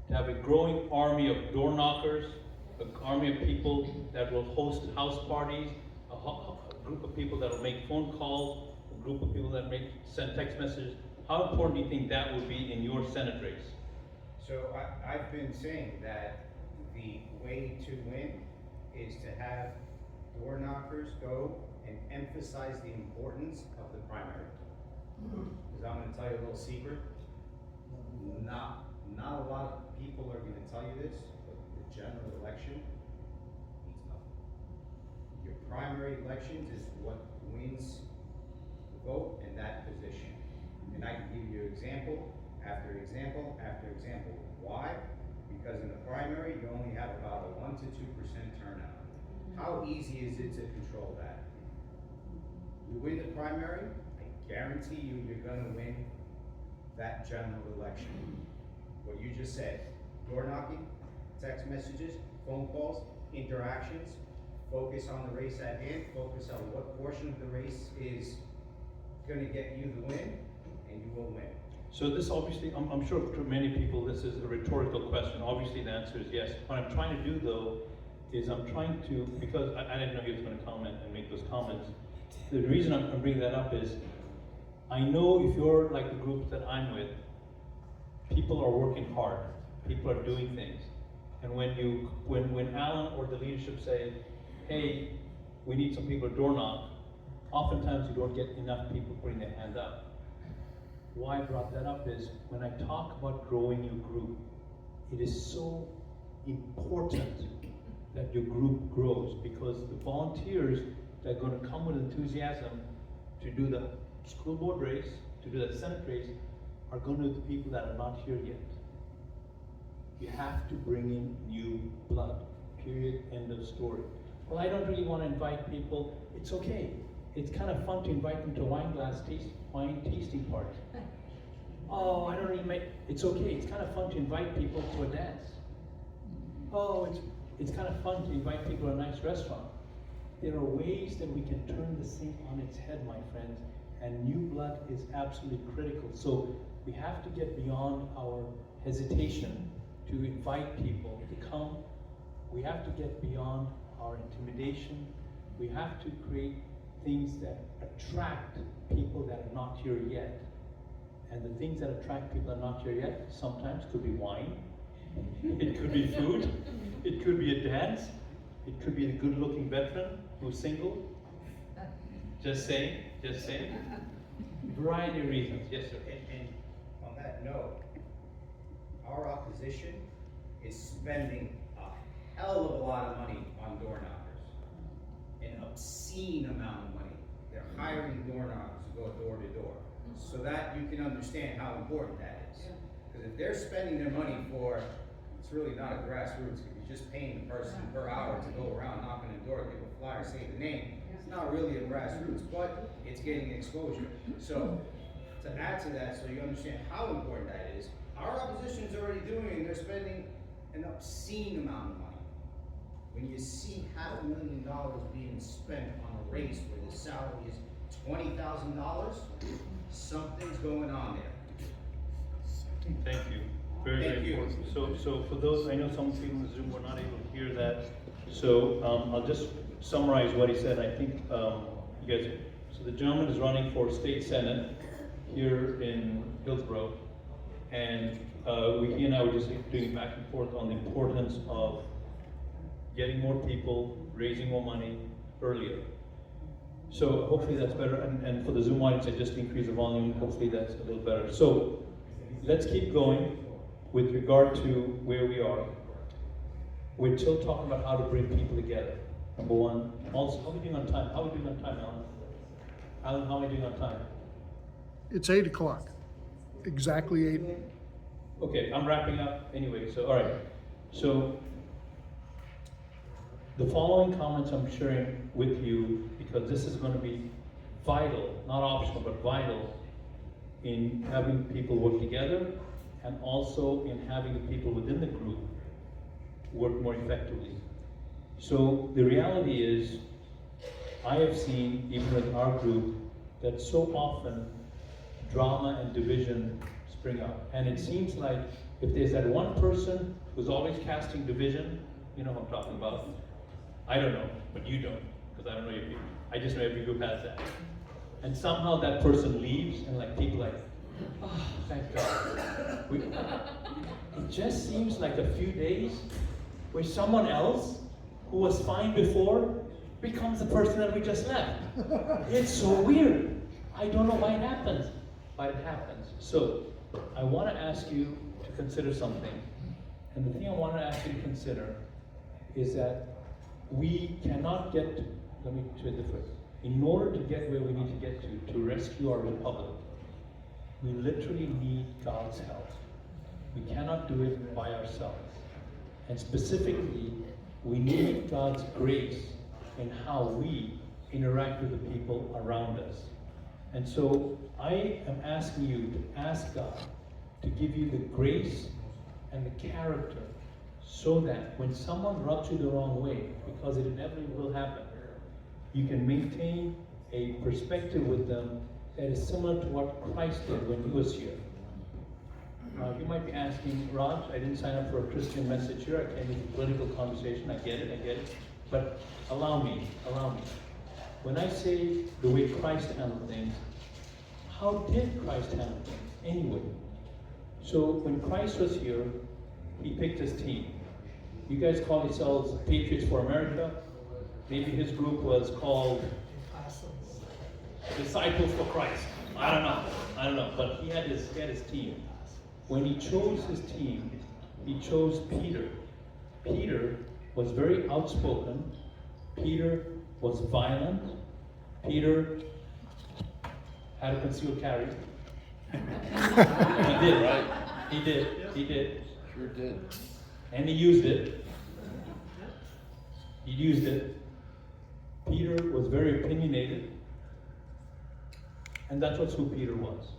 [SPEAKER 2] to have a growing army of door knockers, an army of people that will host house parties, a group of people that will make phone calls, a group of people that send text messages? How important do you think that would be in your Senate race?
[SPEAKER 9] So I've been saying that the way to win is to have door knockers go and emphasize the importance of the primary. Because I'm gonna tell you a little secret. Not a lot of people are gonna tell you this, but the general election means nothing. Your primary elections is what wins the vote in that position. And I can give you example after example after example. Why? Because in the primary, you only have about a 1 to 2% turnout. How easy is it to control that? You win the primary, I guarantee you, you're gonna win that general election. What you just said, door knocking, text messages, phone calls, interactions, focus on the race at hand, focus on what portion of the race is gonna get you the win, and you will win.
[SPEAKER 2] So this obviously, I'm sure to many people this is a rhetorical question. Obviously the answer is yes. What I'm trying to do though, is I'm trying to, because I didn't know he was gonna comment and make those comments. The reason I'm bringing that up is, I know if you're like the groups that I'm with, people are working hard, people are doing things. And when Alan or the leadership say, hey, we need some people to door knock, oftentimes you don't get enough people putting their hand up. Why I brought that up is, when I talk about growing your group, it is so important that your group grows, because the volunteers that are going to come with enthusiasm to do the school board race, to do the Senate race, are going to be the people that are not here yet. You have to bring in new blood, period, end of story. Well, I don't really want to invite people. It's okay. It's kind of fun to invite them to wine tasting party. Oh, I don't really it's okay. It's kind of fun to invite people to a dance. Oh, it's kind of fun to invite people to a nice restaurant. There are ways that we can turn this thing on its head, my friends, and new blood is absolutely critical. So we have to get beyond our hesitation to invite people to come. We have to get beyond our intimidation. We have to create things that attract people that are not here yet. And the things that attract people that are not here yet sometimes could be wine, it could be food, it could be a dance, it could be the good-looking veteran who's single. Just saying. Variety of reasons. Yes, sir.
[SPEAKER 9] And on that note, our opposition is spending a hell of a lot of money on door knockers. An obscene amount of money. They're hiring door knockers to go door to door. So that you can understand how important that is. Because if they're spending their money for, it's really not a grassroots, if you're just paying the person per hour to go around knocking the door, give a flyer, say the name, it's not really a grassroots, but it's getting exposure. So to add to that, so you understand how important that is, our opposition is already doing it, and they're spending an obscene amount of money. When you see $500,000 being spent on a race where the salary is $20,000, something's going on there.
[SPEAKER 2] Thank you. Very,
[SPEAKER 9] Thank
[SPEAKER 2] very
[SPEAKER 9] you.
[SPEAKER 2] important. So for those, I know some people in the Zoom were not able to hear that. So I'll just summarize what he said. I think you guys, so the gentleman is running for state senate here in Hillsborough. And he and I were just doing back and forth on the importance of getting more people, raising more money earlier. So hopefully that's better. And for the Zoom audience, I just increase the volume. Hopefully that's a little better. So let's keep going with regard to where we are. We're still talking about how to bring people together. Number one. Also, how are we doing on time? How are we doing on time, Alan? Alan, how are we doing on time?
[SPEAKER 5] It's 8 o'clock, exactly 8.
[SPEAKER 2] Okay, I'm wrapping up anyway, so all right. So the following comments I'm sharing with you, because this is going to be vital, not optional, but vital in having people work together and also in having the people within the group work more effectively. So the reality is, I have seen, even in our group, that so often drama and division spring up. And it seems like if there's that one person who's always casting division, you know what I'm talking about. I don't know, but you don't, because I don't know your people. I just know every group has that. And somehow that person leaves, and like people like, oh, thank God. It just seems like a few days where someone else who was fine before becomes the person that we just left. It's so weird. I don't know why it happens, but it happens. So I want to ask you to consider something. And the thing I want to ask you to consider is that we cannot get, let me say it this way. In order to get where we need to get to rescue our republic, we literally need God's help. We cannot do it by ourselves. And specifically, we need God's grace in how we interact with the people around us. And so I am asking you to ask God to give you the grace and the character so that when someone rubs you the wrong way, because it inevitably will happen, you can maintain a perspective with them that is similar to what Christ did when he was here. Now, you might be asking, Raj, I didn't sign up for a Christian message here. I came into political conversation. I get it. But allow me. When I say the way Christ handled things, how did Christ handle things anyway? So when Christ was here, he picked his team. You guys call yourselves Patriots for America. Maybe his group was called Disciples for Christ. I don't know. But he had his team. When he chose his team, he chose Peter. Peter was very outspoken. Peter was violent. Peter had a concealed carry. He did, right? He did.
[SPEAKER 3] Sure did.
[SPEAKER 2] And he used it. Peter was very opinionated. And that's who Peter was.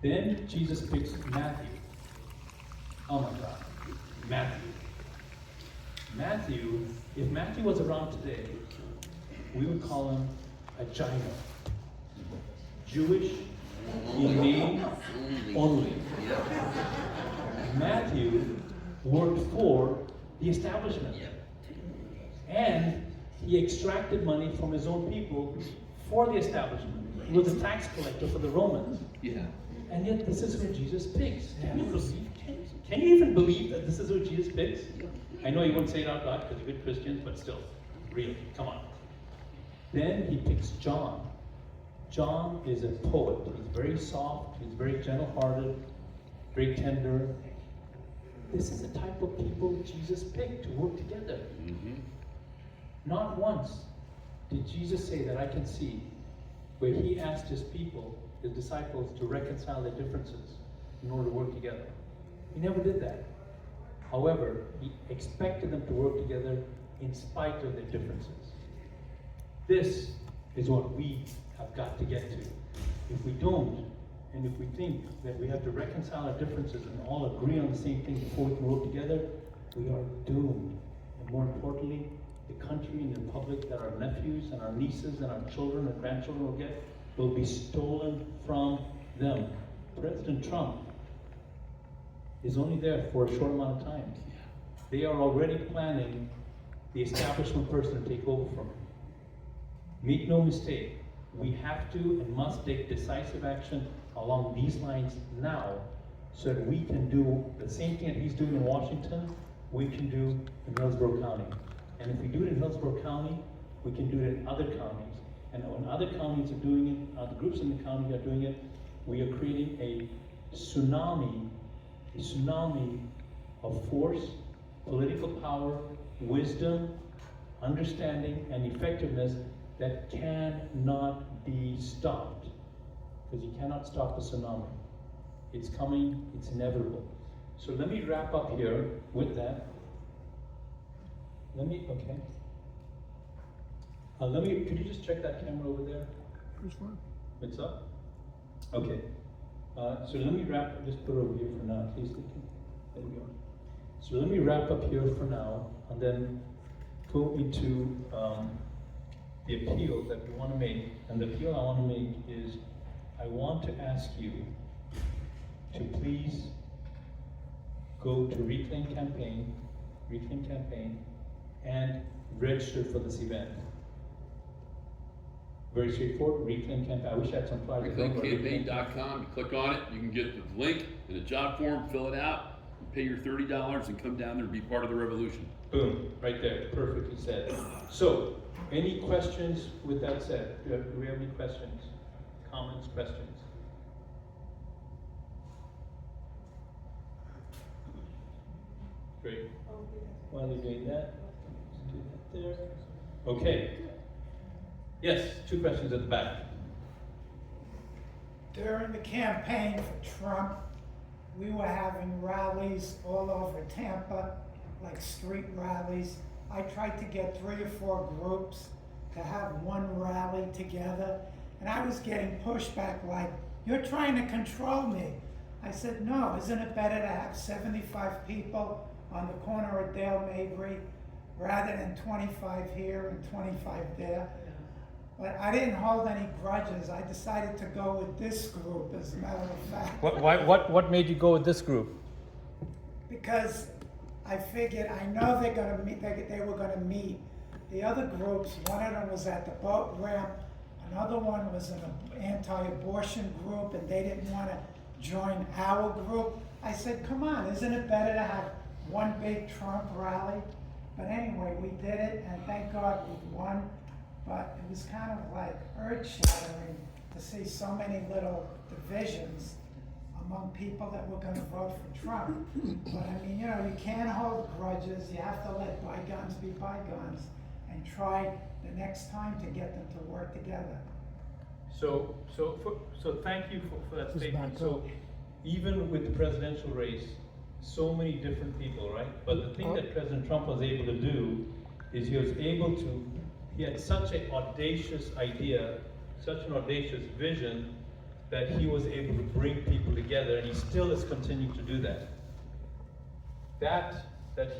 [SPEAKER 2] Then Jesus picks Matthew. Oh my God. Matthew, if Matthew was around today, we would call him a giant. Jewish in name only. Matthew worked for the establishment. And he extracted money from his own people for the establishment. He was a tax collector for the Romans.
[SPEAKER 3] Yeah.
[SPEAKER 2] And yet this is who Jesus picks. Can you even believe that this is who Jesus picks? I know you won't say it out loud because you're good Christians, but still, really, come on. Then he picks John. John is a poet. He's very soft, he's very gentle-hearted, very tender. This is the type of people Jesus picked to work together.
[SPEAKER 3] Mm-hmm.
[SPEAKER 2] Not once did Jesus say that I can see where he asked his people, his disciples, to reconcile their differences in order to work together. He never did that. However, he expected them to work together in spite of their differences. This is what we have got to get to. If we don't, and if we think that we have to reconcile our differences and all agree on the same thing before we can work together, we are doomed. And more importantly, the country and the republic that our nephews and our nieces and our children and grandchildren will get will be stolen from them. President Trump is only there for a short amount of time. They are already planning the establishment person to take over from him. Make no mistake, we have to and must take decisive action along these lines now, so that we can do the same thing that he's doing in Washington, we can do in Hillsborough County. And if we do it in Hillsborough County, we can do it in other counties. And when other counties are doing it, other groups in the county are doing it, we are creating a tsunami of force, political power, wisdom, understanding, and effectiveness that cannot be stopped. Because you cannot stop a tsunami. It's coming, it's inevitable. So let me wrap up here with that. Could you just check that camera over there?
[SPEAKER 5] It's fine.
[SPEAKER 2] It's up? Okay. So let me wrap, just put it over here for now, at least. There we go. So let me wrap up here for now, and then go into the appeal that we want to make. And the appeal I want to make is, I want to ask you to please go to Reclaim Campaign, and register for this event. Very straightforward, Reclaim Campaign. I wish I had some flyers.
[SPEAKER 3] ReclaimCampaign.com, you click on it, you can get the link and a job form, fill it out, pay your $30 and come down there and be part of the revolution.
[SPEAKER 2] Boom, right there, perfectly said. So, any questions with that said? Do we have any questions, comments, questions? Great. While you're doing that, let's do that there. Okay. Yes, 2 questions at the back.
[SPEAKER 7] During the campaign for Trump, we were having rallies all over Tampa, like street rallies. I tried to get 3 or 4 groups to have one rally together, and I was getting pushback like, "You're trying to control me." I said, "No, isn't it better to have 75 people on the corner of Dale Mabry rather than 25 here and 25 there?" But I didn't hold any grudges. I decided to go with this group, as a matter of fact.
[SPEAKER 2] What made you go with this group?
[SPEAKER 7] Because I figured, I know they're gonna meet, they were gonna meet. The other groups, one of them was at the boat ramp, another one was an anti-abortion group, and they didn't wanna join our group. I said, come on, isn't it better to have one big Trump rally? But anyway, we did it, and thank God we won. But it was kind of like earth-shattering to see so many little divisions among people that were gonna vote for Trump. But I mean, you can't hold grudges. You have to let bygones be bygones and try the next time to get them to work together.
[SPEAKER 2] So thank you for that statement. So even with the presidential race, so many different people, right? But the thing that President Trump was able to do is he had such an audacious idea, such an audacious vision, that he was able to bring people together, and he still is continuing to do that. That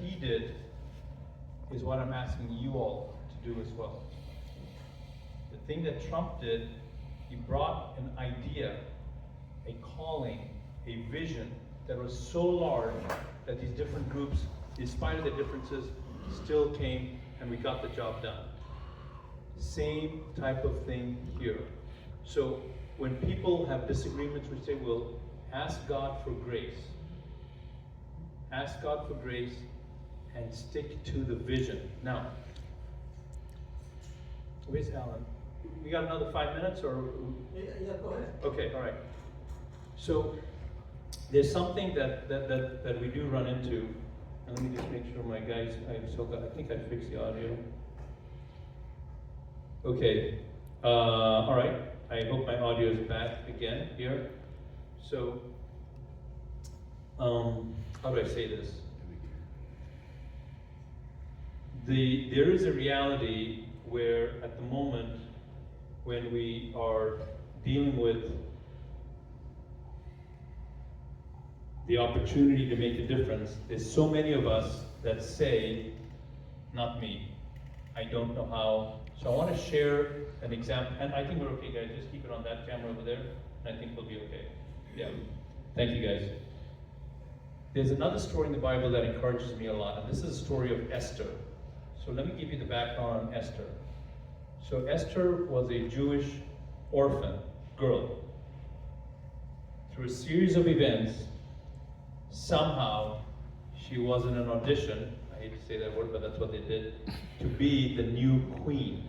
[SPEAKER 2] he did is what I'm asking you all to do as well. The thing that Trump did, he brought an idea, a calling, a vision that was so large that these different groups, in spite of their differences, still came and we got the job done. Same type of thing here. So when people have disagreements, we say, well, ask God for grace. Ask God for grace and stick to the vision. Now, where's Alan? We got another 5 minutes, or?
[SPEAKER 10] Yeah, go ahead.
[SPEAKER 2] Okay, all right. So there's something that we do run into, and let me just make sure my guys, I think I fixed the audio. Okay, all right. I hope my audio is back again here. So, how do I say this? There is a reality where at the moment when we are dealing with the opportunity to make a difference, there's so many of us that say, not me, I don't know how. So I want to share an example, and I think we're okay, guys. Just keep it on that camera over there, and I think we'll be okay. Yeah. Thank you, guys. There's another story in the Bible that encourages me a lot, and this is a story of Esther. So let me give you the background on Esther. So Esther was a Jewish orphan girl. Through a series of events, somehow she was in an audition, I hate to say that word, but that's what they did, to be the new queen.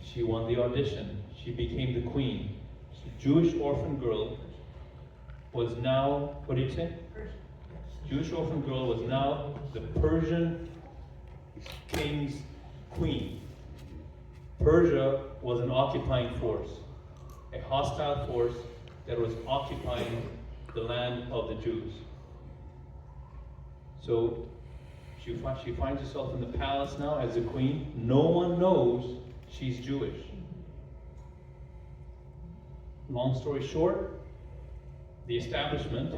[SPEAKER 2] She won the audition. She became the queen. So Jewish orphan girl was now, what do you say? Jewish orphan girl was now the Persian king's queen. Persia was an occupying force, a hostile force that was occupying the land of the Jews. So she finds herself in the palace now as a queen. No one knows she's Jewish. Long story short, the establishment,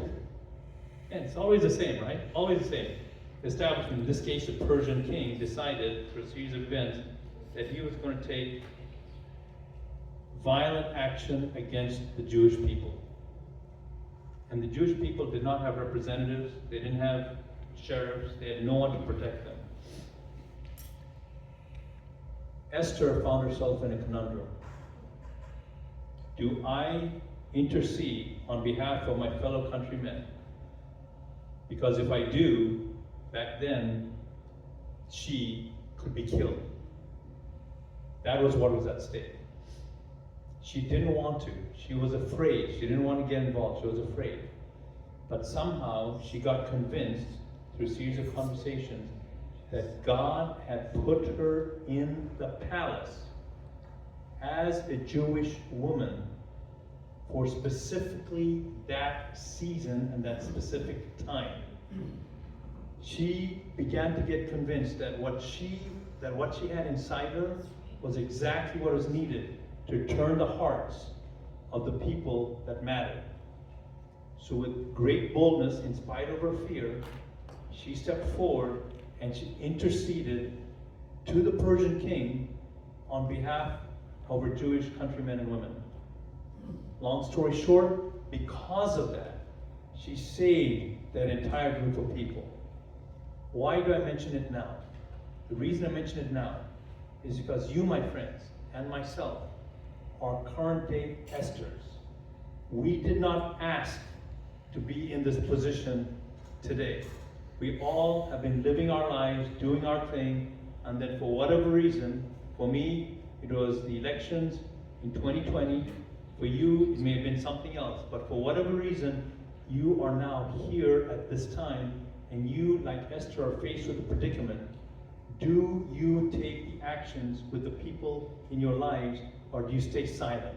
[SPEAKER 2] and it's always the same, right? Always the same. The establishment, in this case the Persian king, decided through a series of events that he was going to take violent action against the Jewish people. And the Jewish people did not have representatives, they didn't have sheriffs, they had no one to protect them. Esther found herself in a conundrum. Do I intercede on behalf of my fellow countrymen? Because if I do, back then, she could be killed. That was what was at stake. She didn't want to. She was afraid. She didn't want to get involved. She was afraid. But somehow she got convinced through a series of conversations that God had put her in the palace as a Jewish woman for specifically that season and that specific time. She began to get convinced that what she had inside her was exactly what was needed to turn the hearts of the people that mattered. So with great boldness, in spite of her fear, she stepped forward and she interceded to the Persian king on behalf of her Jewish countrymen and women. Long story short, because of that, she saved that entire group of people. Why do I mention it now? The reason I mention it now is because you, my friends, and myself are current day Esthers. We did not ask to be in this position today. We all have been living our lives, doing our thing, and then for whatever reason, for me, it was the elections in 2020. For you, it may have been something else, but for whatever reason, you are now here at this time, and you, like Esther, are faced with a predicament. Do you take the actions with the people in your lives, or do you stay silent?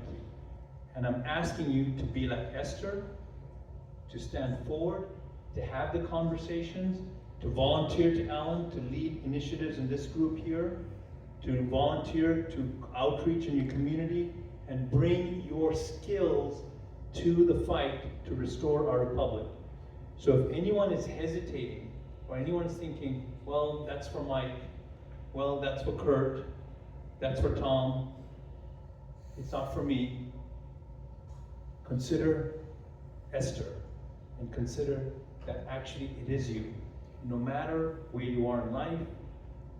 [SPEAKER 2] And I'm asking you to be like Esther, to stand forward, to have the conversations, to volunteer to Alan, to lead initiatives in this group here, to volunteer to outreach in your community, and bring your skills to the fight to restore our republic. So if anyone is hesitating, or anyone is thinking, well, that's for Mike, well, that's for Kurt, that's for Tom, it's not for me, consider Esther, and consider that actually it is you. No matter where you are in life,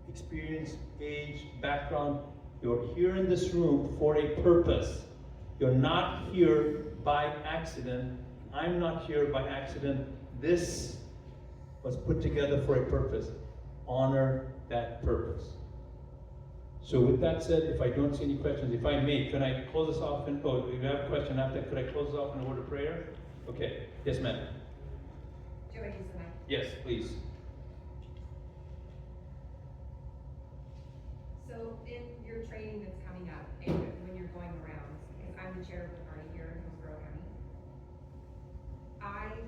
[SPEAKER 2] experience, age, background, you're here in this room for a purpose. You're not here by accident. I'm not here by accident. This was put together for a purpose. Honor that purpose. So with that said, if I don't see any questions, if I may, can I close this off? If you have a question after, could I close this off in a word of prayer? Okay. Yes, ma'am.
[SPEAKER 6] Do I use the mic?
[SPEAKER 2] Yes, please.
[SPEAKER 6] So in your training that's coming up, and when you're going around, because I'm the chair of the party here in Hillsborough County,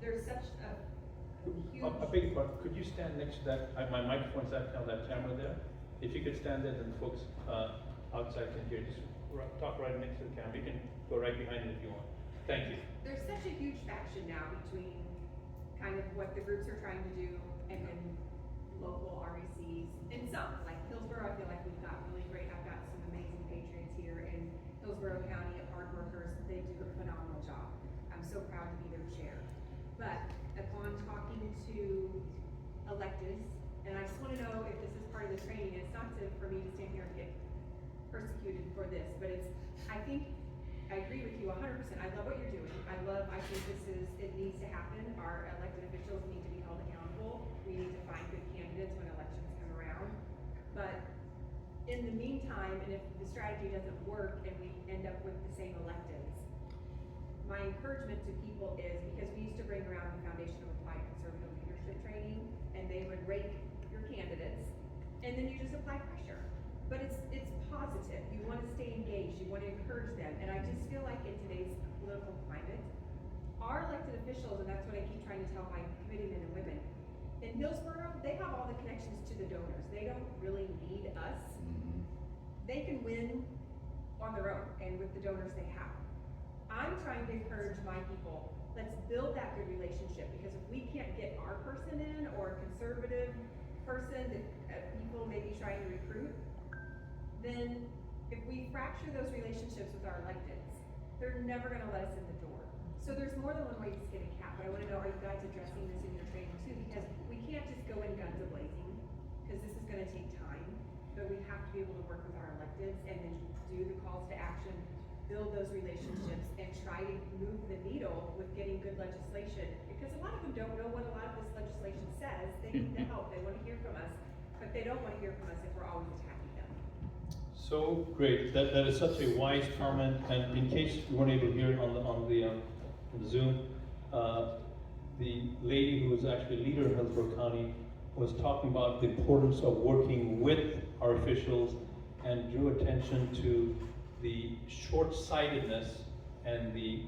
[SPEAKER 6] there's such a huge.
[SPEAKER 2] A big part. Could you stand next to that? My microphone's that camera there. If you could stand there, then folks outside can hear. Just talk right next to the camera. You can go right behind it if you want. Thank you.
[SPEAKER 6] There's such a huge faction now between kind of what the groups are trying to do and then local RECs. And some, like Hillsborough, I feel like we've got really great. I've got some amazing patriots here in Hillsborough County of hard workers. They do a phenomenal job. I'm so proud to be their chair. But at on talking to electeds, and I just wanna know if this is part of the training. It's not for me to stand here and get persecuted for this, but I think, I agree with you 100%. I love what you're doing. I think it needs to happen. Our elected officials need to be held accountable. We need to find good candidates when elections come around. But in the meantime, and if the strategy doesn't work and we end up with the same electeds, my encouragement to people is, because we used to bring around the Foundation of Applied Conservative Leadership training, and they would rate your candidates, and then you just apply pressure. But it's positive. You want to stay engaged. You want to encourage them. And I just feel like in today's political climate, our elected officials, and that's what I keep trying to tell my committeemen and women, in Hillsborough, they have all the connections to the donors. They don't really need us. They can win on their own and with the donors they have. I'm trying to encourage my people, let's build that good relationship, because if we can't get our person in, or a conservative person that people may be trying to recruit, then if we fracture those relationships with our electeds, they're never gonna let us in the door. So there's more than one way to skin a cat, but I wanna know, are you guys addressing this in your training too? Because we can't just go in guns a-blazing, because this is gonna take time, but we have to be able to work with our electeds and then do the calls to action, build those relationships, and try to move the needle with getting good legislation, because a lot of them don't know what a lot of this legislation says. They need the help, they wanna hear from us, but they don't wanna hear from us if we're always attacking them.
[SPEAKER 2] So great, that is such a wise comment, and in case you weren't able to hear it on the Zoom, the lady who was actually leader in Hillsborough County was talking about the importance of working with our officials, and drew attention to the short-sightedness and the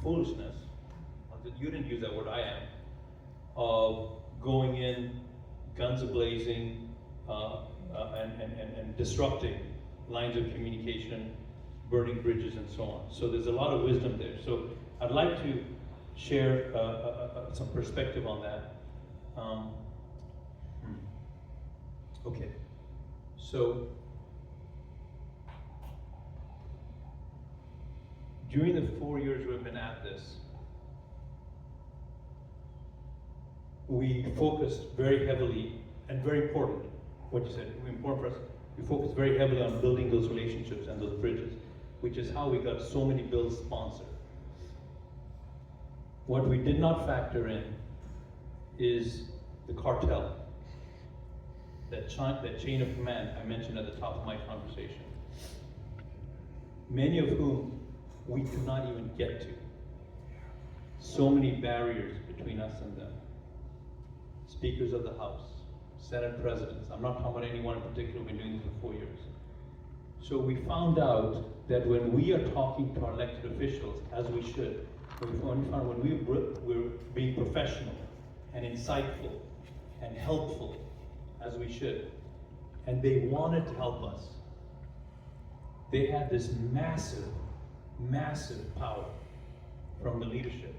[SPEAKER 2] foolishness, you didn't use that word, I am, of going in guns a-blazing, and disrupting lines of communication, burning bridges, and so on. So there's a lot of wisdom there. So I'd like to share some perspective on that. Okay, so during the 4 years we've been at this, we focused very heavily, and very important, what you said, important for us, we focused very heavily on building those relationships and those bridges, which is how we got so many bills sponsored. What we did not factor in is the cartel, that chain of command I mentioned at the top of my conversation, many of whom we could not even get to. So many barriers between us and them. Speakers of the House, Senate presidents, I'm not talking about anyone in particular, we've been doing this for 4 years. So we found out that when we are talking to our elected officials, as we should, when we're being professional and insightful and helpful, as we should, and they wanted to help us, they had this massive, massive power from the leadership,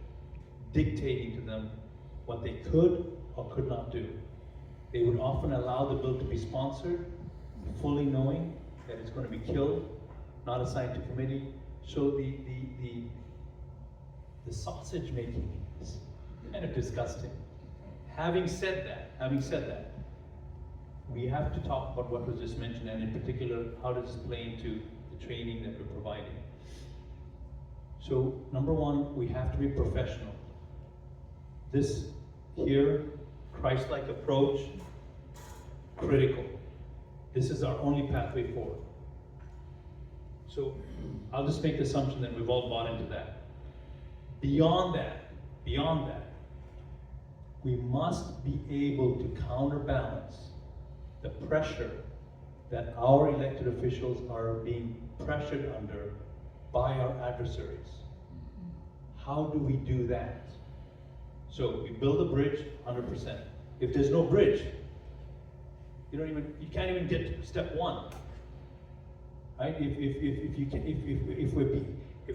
[SPEAKER 2] dictating to them what they could or could not do. They would often allow the bill to be sponsored, fully knowing that it's going to be killed, not assigned to committee. So the sausage making is kind of disgusting. Having said that, we have to talk about what was just mentioned, and in particular, how does this play into the training that we're providing. So, number one, we have to be professional. This here, Christ-like approach, critical. This is our only pathway forward. So, I'll just make the assumption that we've all bought into that. Beyond that, we must be able to counterbalance the pressure that our elected officials are being pressured under by our adversaries. How do we do that? So we build a bridge, 100%. If there's no bridge, you can't even get to step one, right? If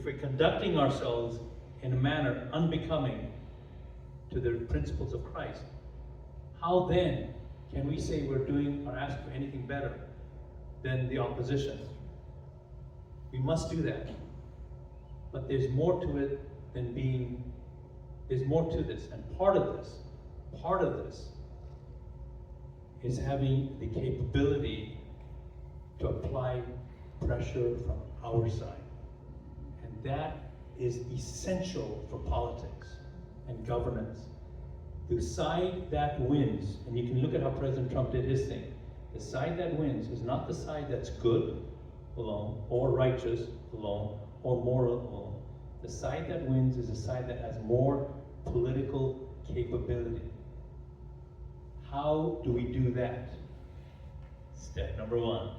[SPEAKER 2] we're conducting ourselves in a manner unbecoming to the principles of Christ, how then can we say we're doing or ask for anything better than the opposition? We must do that. But there's more to it than being There's more to this, and part of this is having the capability to apply pressure from our side. And that is essential for politics and governance. The side that wins, and you can look at how President Trump did his thing, the side that wins is not the side that's good alone, or righteous alone, or moral alone. The side that wins is the side that has more political capability. How do we do that? Step number 1,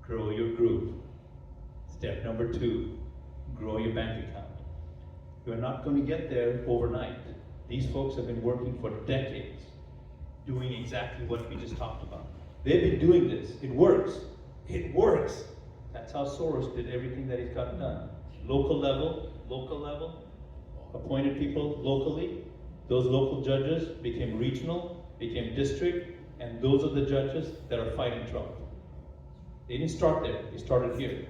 [SPEAKER 2] grow your group. Step number 2, grow your bank account. You're not going to get there overnight. These folks have been working for decades, doing exactly what we just talked about. They've been doing this. It works. It works. That's how Soros did everything that he's gotten done. Local level, appointed people locally. Those local judges became regional, became district, and those are the judges that are fighting Trump. They didn't start there, they started here.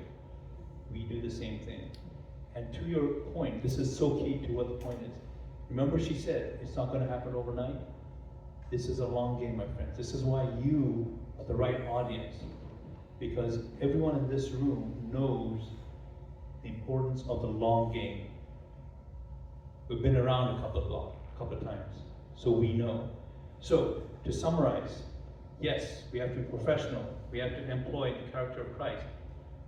[SPEAKER 2] We do the same thing. And to your point, this is so key to what the point is. Remember she said, it's not gonna happen overnight. This is a long game, my friends. This is why you are the right audience. Because everyone in this room knows the importance of the long game. We've been around a couple of times, so we know. So, to summarize, yes, we have to be professional. We have to employ the character of Christ.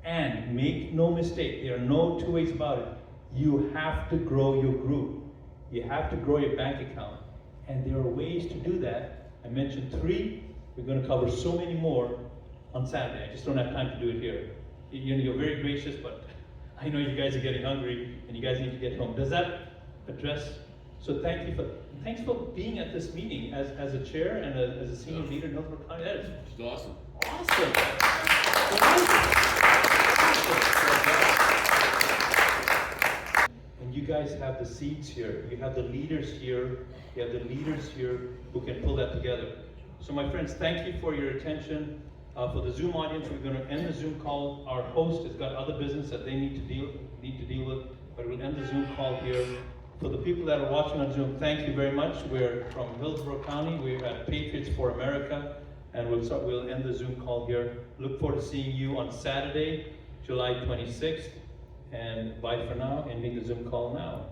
[SPEAKER 2] And make no mistake, there are no two ways about it. You have to grow your group. You have to grow your bank account. And there are ways to do that. I mentioned 3. We're going to cover so many more on Saturday. I just don't have time to do it here. You're very gracious, but I know you guys are getting hungry and you guys need to get home. Does that address? So thanks for being at this meeting as a chair and as a senior leader in Hillsborough County. That is
[SPEAKER 3] It's awesome.
[SPEAKER 2] awesome. And you guys have the seeds here. You have the leaders here. You have the leaders here who can pull that together. So my friends, thank you for your attention. For the Zoom audience, we're going to end the Zoom call. Our host has got other business that they need to deal with, but we'll end the Zoom call here. For the people that are watching on Zoom, thank you very much. We're from Hillsborough County. We're at Patriots for America, and we'll end the Zoom call here. Look forward to seeing you on Saturday, July 26th, and bye for now. Ending the Zoom call now.